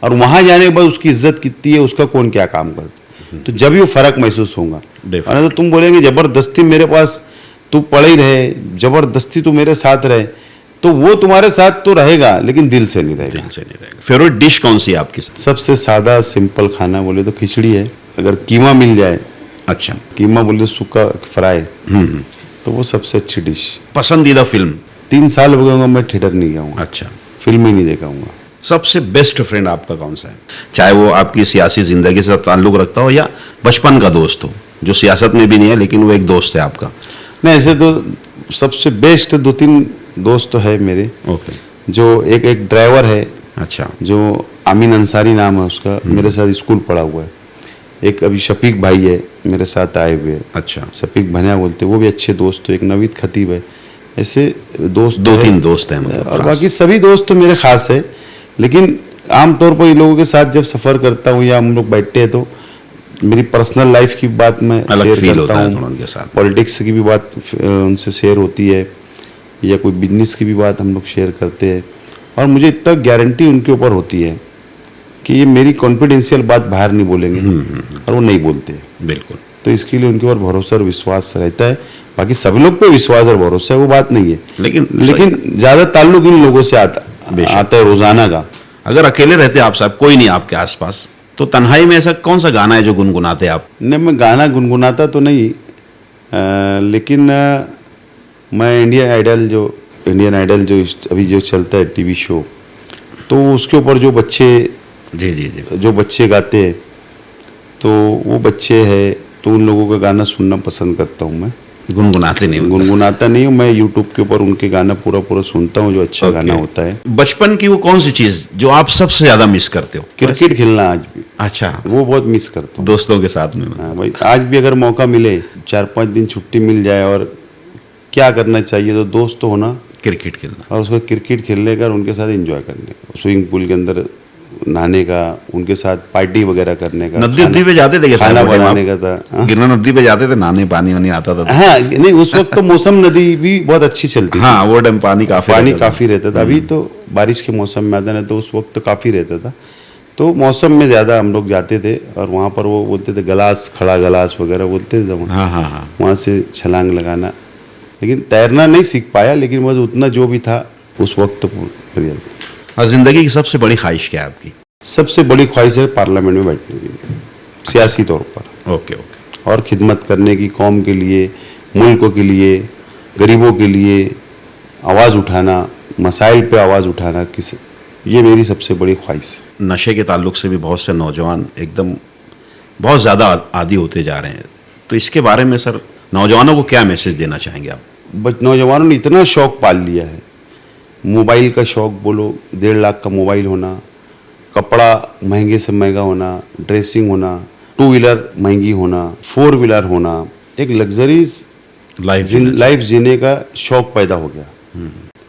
Speaker 1: और वहां जाने के बाद उसकी इज्जत कितनी है, उसका कौन क्या काम करता, तो जब ये फर्क महसूस होगा। और तो तुम बोलेंगे जबरदस्ती मेरे पास तू पड़े ही रहे, जबरदस्ती तू मेरे साथ रहे, तो वो तुम्हारे साथ तो रहेगा लेकिन दिल से नहीं रहेगा।
Speaker 2: दिल से नहीं रहेगा। फेवरेट डिश कौन सी है आपकी?
Speaker 1: सबसे सादा सिंपल खाना बोले तो खिचड़ी है। अगर कीमा मिल जाए,
Speaker 2: अच्छा,
Speaker 1: कीमा बोले सूखा फ्राई, तो वो सबसे अच्छी डिश।
Speaker 2: पसंदीदा फिल्म?
Speaker 1: 3 साल हो गए मैं थिएटर नहीं गया हूँ,
Speaker 2: अच्छा,
Speaker 1: फिल्म ही नहीं देखा हूँ।
Speaker 2: सबसे बेस्ट फ्रेंड आपका कौन सा है? चाहे वो आपकी सियासी जिंदगी से ताल्लुक रखता हो या बचपन का दोस्त हो, जो सियासत में भी नहीं है लेकिन वो एक दोस्त है आपका।
Speaker 1: नहीं, ऐसे तो सबसे बेस्ट 2-3 दोस्त तो है मेरे।
Speaker 2: ओके।
Speaker 1: जो एक ड्राइवर है,
Speaker 2: अच्छा,
Speaker 1: जो आमीन अंसारी नाम है उसका, मेरे साथ स्कूल पढ़ा हुआ है। एक अभी शफीक भाई है मेरे साथ आए हुए,
Speaker 2: अच्छा,
Speaker 1: शफीक भनिया बोलते, वो भी अच्छे दोस्त हो। एक नवीद खतीब है। ऐसे दोस्त
Speaker 2: 2-3 दोस्त हैं मतलब
Speaker 1: और
Speaker 2: खास।
Speaker 1: बाकी सभी दोस्त तो मेरे खास है, लेकिन आमतौर पर इन लोगों के साथ जब सफ़र करता हूँ या हम लोग बैठते हैं तो मेरी पर्सनल लाइफ की बात मैं
Speaker 2: अलग
Speaker 1: शेयर
Speaker 2: फील
Speaker 1: करता
Speaker 2: होता है
Speaker 1: हूँ,
Speaker 2: थोड़ा उनके साथ।
Speaker 1: पॉलिटिक्स की भी बात उनसे शेयर होती है, या कोई बिजनेस की भी बात हम लोग शेयर करते हैं। और मुझे इतना गारंटी उनके ऊपर होती है कि ये मेरी कॉन्फिडेंशियल बात बाहर नहीं बोलेंगे, और वो नहीं बोलते।
Speaker 2: बिल्कुल।
Speaker 1: तो इसके लिए उनके ऊपर भरोसा और विश्वास रहता है। बाकी सभी लोग पे विश्वास और भरोसा है, वो बात नहीं है, लेकिन ज़्यादा ताल्लुक इन लोगों से आता है रोजाना का।
Speaker 2: अगर अकेले रहते आप साहब, कोई नहीं आपके आसपास, तो तन्हाई में ऐसा कौन सा गाना है जो गुनगुनाते आप?
Speaker 1: नहीं, मैं गाना गुनगुनाता तो नहीं, लेकिन मैं इंडियन आइडल जो अभी जो चलता है टीवी शो, तो उसके ऊपर जो बच्चे गाते हैं, तो वो बच्चे हैं, तो उन लोगों का गाना सुनना पसंद करता हूँ मैं।
Speaker 2: गुनगुनाते नहीं?
Speaker 1: गुनगुनाता नहीं हूँ मैं, यूट्यूब के ऊपर उनके गाना पूरा सुनता हूँ, जो अच्छा गाना होता है।
Speaker 2: बचपन की वो कौन सी चीज जो आप सबसे ज्यादा मिस करते हो?
Speaker 1: क्रिकेट खेलना आज भी।
Speaker 2: अच्छा,
Speaker 1: वो बहुत मिस करता हूँ
Speaker 2: दोस्तों के साथ में।
Speaker 1: हाँ भाई, आज भी अगर मौका मिले, 4-5 दिन छुट्टी मिल जाए, और क्या करना चाहिए, तो दोस्त तो होना,
Speaker 2: क्रिकेट खेलना,
Speaker 1: और उसको क्रिकेट खेलने का और उनके साथ एंजॉय करने का, स्विमिंग पूल के अंदर नहाने का, उनके साथ पार्टी वगैरह करने का।
Speaker 2: नदी पे जाते थे?
Speaker 1: खाना बनाने का था।
Speaker 2: गिरना नदी पे जाते थे, नहाने, पानी वानी आता था?
Speaker 1: हाँ, नहीं उस वक्त तो मौसम नदी भी बहुत अच्छी चलती थी।
Speaker 2: हाँ, वो टाइम पानी काफी
Speaker 1: रहता था। अभी तो बारिश के मौसम में आता ना, तो उस वक्त तो काफी रहता था। तो मौसम में ज्यादा हम लोग जाते थे, और वहाँ पर वो बोलते थे खड़ा गलास वगैरह बोलते थे।
Speaker 2: हाँ।
Speaker 1: वहाँ से छलांग लगाना, लेकिन तैरना नहीं सीख पाया, लेकिन बस उतना जो भी था उस वक्त तो।
Speaker 2: और जिंदगी की सबसे बड़ी ख्वाहिश क्या है आपकी?
Speaker 1: सबसे बड़ी ख्वाहिश है पार्लियामेंट में बैठने की, सियासी तौर पर।
Speaker 2: ओके।
Speaker 1: और खिदमत करने की, कौम के लिए, मुल्क के लिए, गरीबों के लिए आवाज़ उठाना, मसाइल पे आवाज़ उठाना, ये मेरी सबसे बड़ी ख्वाहिश है।
Speaker 2: नशे के ताल्लुक से भी बहुत से नौजवान एकदम बहुत ज़्यादा आदी होते जा रहे हैं, तो इसके बारे में सर नौजवानों को क्या मैसेज देना चाहेंगे आप?
Speaker 1: नौजवानों ने इतना शौक पाल लिया है, मोबाइल का शौक बोलो, 1.5 लाख का मोबाइल होना, कपड़ा महंगे से महंगा होना, ड्रेसिंग होना, 2 व्हीलर महंगी होना, 4 व्हीलर होना, एक लग्जरीज लाइफ जीने का शौक पैदा हो गया।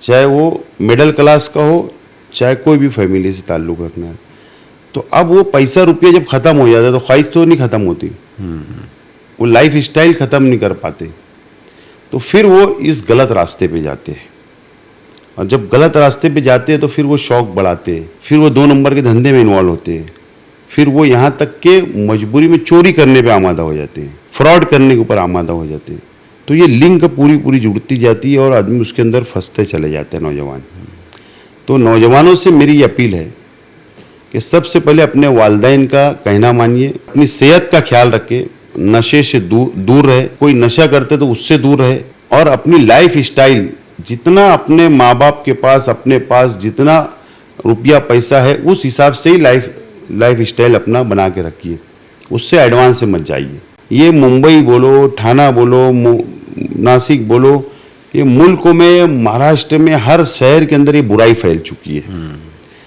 Speaker 1: चाहे वो मिडिल क्लास का हो, चाहे कोई भी फैमिली से ताल्लुक़ रखना है। तो अब वो पैसा रुपया जब ख़त्म हो जाता है, तो ख्वाहिश तो नहीं ख़त्म होती, वो लाइफ स्टाइल ख़त्म नहीं कर पाते, तो फिर वो इस गलत रास्ते पे जाते हैं। और जब गलत रास्ते पे जाते हैं तो फिर वो शौक बढ़ाते हैं, फिर वो 2 नंबर के धंधे में इन्वॉल्व होते हैं, फिर वो यहाँ तक के मजबूरी में चोरी करने पे आमादा हो जाते हैं, फ्रॉड करने के ऊपर आमादा हो जाते हैं। तो ये लिंक पूरी जुड़ती जाती है, और आदमी उसके अंदर फंसते चले जाते हैं नौजवान। तो नौजवानों से मेरी अपील है कि सबसे पहले अपने वालिदैन का कहना मानिए, अपनी सेहत का ख्याल रखें, नशे से दूर रहे, कोई नशा करते तो उससे दूर रहे, और अपनी लाइफ स्टाइल जितना अपने माँ बाप के पास, अपने पास जितना रुपया पैसा है, उस हिसाब से ही लाइफ स्टाइल अपना बना के रखिए, उससे एडवांस से मत जाइए। ये मुंबई बोलो, ठाणा बोलो, नासिक बोलो, ये मुल्क में, महाराष्ट्र में, हर शहर के अंदर ये बुराई फैल चुकी है।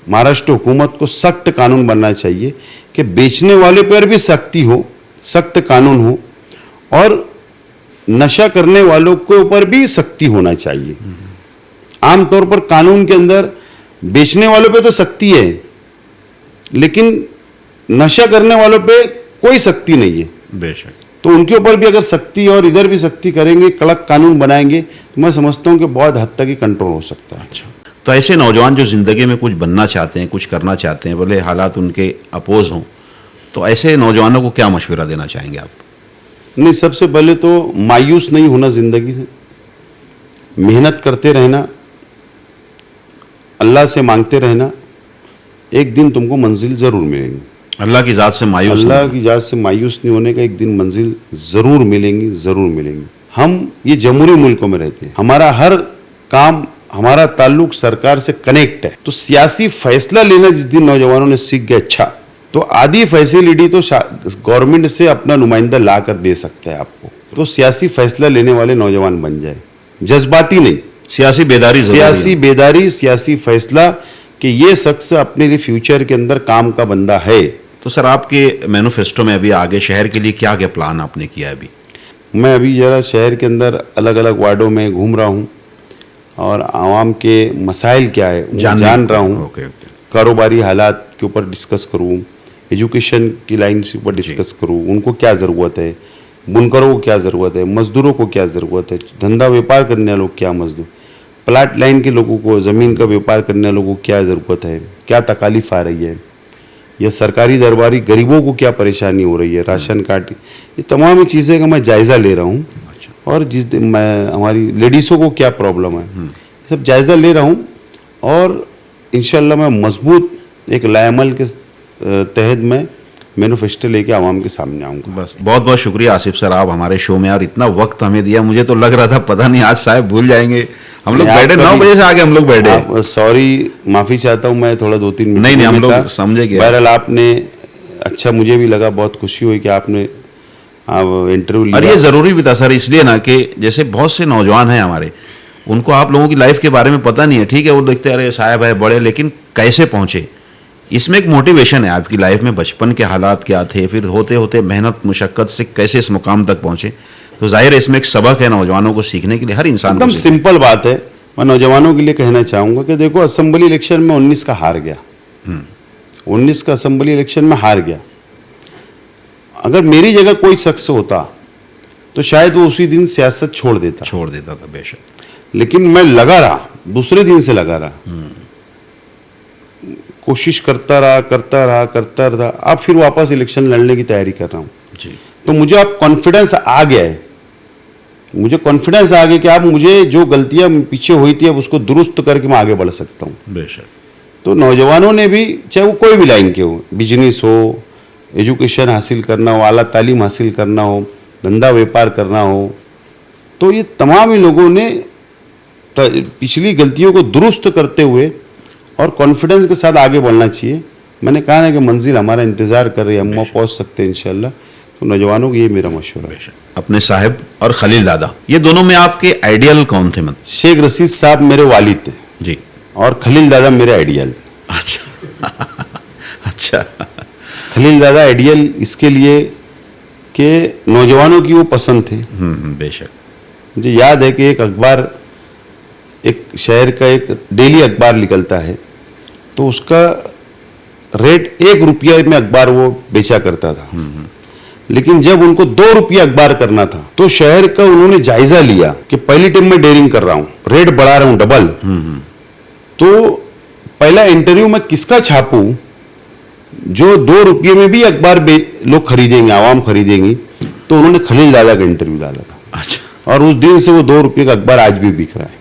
Speaker 1: महाराष्ट्र हुकूमत को सख्त कानून बनना चाहिए कि बेचने वाले पर भी सख्ती हो, सख्त कानून हो, और नशा करने वालों के ऊपर भी सख्ती होना चाहिए। आमतौर पर कानून के अंदर बेचने वालों पे तो सख्ती है, लेकिन नशा करने वालों पे कोई सख्ती नहीं है।
Speaker 2: बेशक।
Speaker 1: तो उनके ऊपर भी अगर सख्ती और इधर भी सख्ती करेंगे, कड़क कानून बनाएंगे, तो मैं समझता हूँ कि बहुत हद तक ही कंट्रोल हो सकता है।
Speaker 2: अच्छा, तो ऐसे नौजवान जो ज़िंदगी में कुछ बनना चाहते हैं, कुछ करना चाहते हैं, भले हालात उनके अपोज हों, तो ऐसे नौजवानों को क्या मशवरा देना चाहेंगे आप?
Speaker 1: नहीं, सबसे पहले तो मायूस नहीं होना जिंदगी से, मेहनत करते रहना, अल्लाह से मांगते रहना, एक दिन तुमको मंजिल जरूर मिलेगी।
Speaker 2: अल्लाह की ज़ात से मायूस
Speaker 1: अल्लाह
Speaker 2: नहीं।
Speaker 1: की जात से मायूस नहीं होने का, एक दिन मंजिल जरूर मिलेंगी, जरूर मिलेंगी। हम ये जमहूरी मुल्कों में रहते हैं, हमारा हर काम, हमारा ताल्लुक सरकार से कनेक्ट है। तो सियासी फैसला लेना जिस दिन नौजवानों ने सीख गए, अच्छा, तो आधी फैसिलिटी तो गवर्नमेंट से अपना नुमाइंदा ला कर दे सकता है आपको। तो सियासी फैसला लेने वाले नौजवान बन जाए, जज्बाती नहीं,
Speaker 2: सियासी बेदारी ज़रूरी है।
Speaker 1: सियासी बेदारी, सियासी फैसला कि ये शख्स अपने लिए फ्यूचर के अंदर काम का बंदा है।
Speaker 2: तो सर, आपके मैनिफेस्टो में अभी आगे शहर के लिए क्या क्या प्लान आपने किया है अभी?
Speaker 1: मैं अभी जरा शहर के अंदर अलग अलग वार्डों में घूम रहा हूँ और आवाम के मसाइल क्या है वो जान रहा हूँ।
Speaker 2: Okay okay.
Speaker 1: कारोबारी हालात के ऊपर डिस्कस करूँ, एजुकेशन की लाइन के ऊपर डिस्कस करूँ, उनको क्या ज़रूरत है, बुनकरों को क्या ज़रूरत है, मजदूरों को क्या ज़रूरत है, धंधा व्यापार करने वालों को क्या, मजदूर प्लाट लाइन के लोगों को, ज़मीन का व्यापार करने वालों को क्या ज़रूरत है, क्या तकालीफ आ रही है, या सरकारी दरबारी गरीबों को क्या परेशानी हो रही है, राशन कार्ड, ये तमाम चीज़ें का मैं जायज़ा ले रहा हूँ। और जिस दिन मैं हमारी लेडीज़ों को क्या प्रॉब्लम है, सब जायज़ा ले रहा हूँ और इंशाल्लाह मैं मजबूत एक लाएमल के तहत मैं मैनिफेस्टो लेके आवाम के सामने आऊँगा।
Speaker 2: बस, बहुत बहुत शुक्रिया आसिफ सर, आप हमारे शो में यार इतना वक्त हमें दिया। मुझे तो लग रहा था पता नहीं आज साहब भूल जाएंगे। हम लोग बैठे 9 बजे से आगे हम लोग बैठे।
Speaker 1: सॉरी, माफ़ी चाहता हूँ, मैं थोड़ा 2-3 मिनट
Speaker 2: नहीं, हम लोग समझेंगे।
Speaker 1: बहरहाल आपने, अच्छा मुझे भी लगा, बहुत खुशी हुई कि आपने इंटरव्यू लिया।
Speaker 2: और ये ज़रूरी भी था सर, इसलिए ना कि जैसे बहुत से नौजवान हैं हमारे, उनको आप लोगों की लाइफ के बारे में पता नहीं है। ठीक है, वो देखते अरे साहब है बड़े, लेकिन कैसे पहुँचे, इसमें एक मोटिवेशन है आपकी लाइफ में बचपन के हालात क्या थे, फिर होते होते मेहनत मुशक्क़त से कैसे इस मुकाम तक पहुँचे। तो जाहिर है इसमें एक सबक है नौजवानों को सीखने के लिए, हर इंसान
Speaker 1: एकदम सिंपल बात है। मैं नौजवानों के लिए कहना चाहूँगा कि देखो, असेंबली इलेक्शन में 19 का हार गया, 19 का असेंबली इलेक्शन में हार गया। अगर मेरी जगह कोई शख्स होता तो शायद वो उसी दिन सियासत छोड़ देता
Speaker 2: था। बेशक,
Speaker 1: लेकिन मैं लगा रहा, दूसरे दिन से लगा रहा, कोशिश करता रहा। अब फिर वापस इलेक्शन लड़ने की तैयारी कर रहा हूँ
Speaker 2: जी।
Speaker 1: तो मुझे अब कॉन्फिडेंस आ गया है, मुझे कॉन्फिडेंस आ गया कि अब मुझे जो गलतियां पीछे हुई थी अब उसको दुरुस्त करके मैं आगे बढ़ सकता हूँ।
Speaker 2: बेशक।
Speaker 1: तो नौजवानों ने भी, चाहे वो कोई भी लाइन के हो, बिजनेस हो, एजुकेशन हासिल करना हो, आला तालीम हासिल करना हो, धंधा व्यापार करना हो, तो ये तमाम ही लोगों ने पिछली गलतियों को दुरुस्त करते हुए और कॉन्फिडेंस के साथ आगे बढ़ना चाहिए। मैंने कहा ना कि मंजिल हमारा इंतज़ार कर रही है, हम वहाँ पहुँच सकते हैं इंशाल्लाह। तो नौजवानों को ये मेरा मशवरा है।
Speaker 2: अपने साहब और खलील दादा, ये दोनों में आपके आइडियल कौन थे? मतलब
Speaker 1: शेख रशीद साहब मेरे वालिद थे
Speaker 2: जी,
Speaker 1: और खलील दादा मेरे आइडियल थे।
Speaker 2: अच्छा अच्छा।
Speaker 1: खलील दादा आइडियल इसके लिए कि नौजवानों की वो पसंद थे।
Speaker 2: बेशक।
Speaker 1: मुझे याद है कि एक अखबार, एक शहर का एक डेली अखबार निकलता है, तो उसका रेट 1 रुपया में अखबार वो बेचा करता था। लेकिन जब उनको 2 रुपया अखबार करना था तो शहर का उन्होंने जायजा लिया कि पहली टाइम में डेयरिंग कर रहा हूं, रेट बढ़ा रहा हूं डबल। तो पहला इंटरव्यू में किसका छापूं जो 2 रुपये में भी अखबार लोग खरीदेंगे, आवाम खरीदेंगी, तो उन्होंने खलील दादा का इंटरव्यू डाला था।
Speaker 2: अच्छा।
Speaker 1: और उस दिन से वो 2 रुपये का अखबार आज भी बिक रहा है।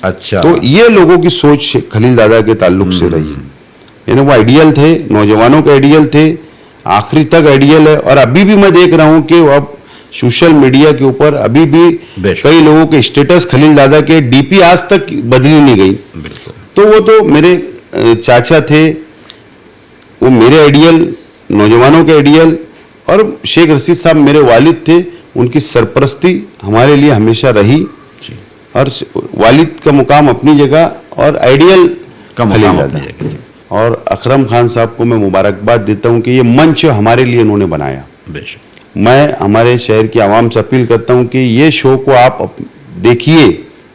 Speaker 2: अच्छा।
Speaker 1: तो ये लोगों की सोच खलील दादा के ताल्लुक से रही, यानी वो आइडियल थे, नौजवानों के आइडियल थे, आखिरी तक आइडियल है। और अभी भी मैं देख रहा हूं कि अब सोशल मीडिया के ऊपर अभी भी कई लोगों के स्टेटस खलील दादा के डीपी आज तक बदली नहीं गई। तो वो तो मेरे चाचा थे, वो मेरे आइडियल, नौजवानों के आइडियल। और शेख रशीद साहब मेरे वालिद थे, उनकी सरपरस्ती हमारे लिए हमेशा रही। और वालिद का मुकाम अपनी जगह और आइडियल
Speaker 2: का मुकाम अपनी जगह।
Speaker 1: और अकरम खान साहब को मैं मुबारकबाद देता हूं कि ये मंच हमारे लिए उन्होंने बनाया।
Speaker 2: बेशक।
Speaker 1: मैं हमारे शहर की आवाम से अपील करता हूं कि ये शो को आप देखिए।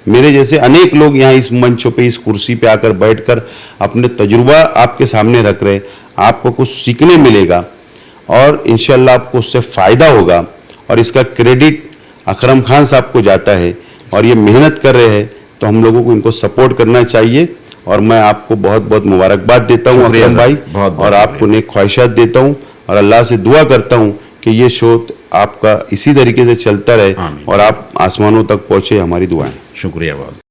Speaker 1: मेरे जैसे अनेक लोग यहाँ इस मंचों पे, इस कुर्सी पे आकर बैठकर अपने तजुर्बा आपके सामने रख रहे, आपको कुछ सीखने मिलेगा और इंशाल्लाह आपको उससे फ़ायदा होगा। और इसका क्रेडिट अकरम खान साहब को जाता है और ये मेहनत कर रहे हैं, तो हम लोगों को इनको सपोर्ट करना चाहिए। और मैं आपको बहुत बहुत मुबारकबाद देता हूँ
Speaker 2: शुक्रिया
Speaker 1: अकरम
Speaker 2: सर,
Speaker 1: भाई,
Speaker 2: बहुत बहुत
Speaker 1: और आपको नेक ख्वाहिशात देता हूँ और अल्लाह से दुआ करता हूँ कि ये शो आपका इसी तरीके से चलता रहे
Speaker 2: आमीन।
Speaker 1: और आप आसमानों तक पहुँचे, हमारी दुआएं।
Speaker 2: शुक्रिया बहुत।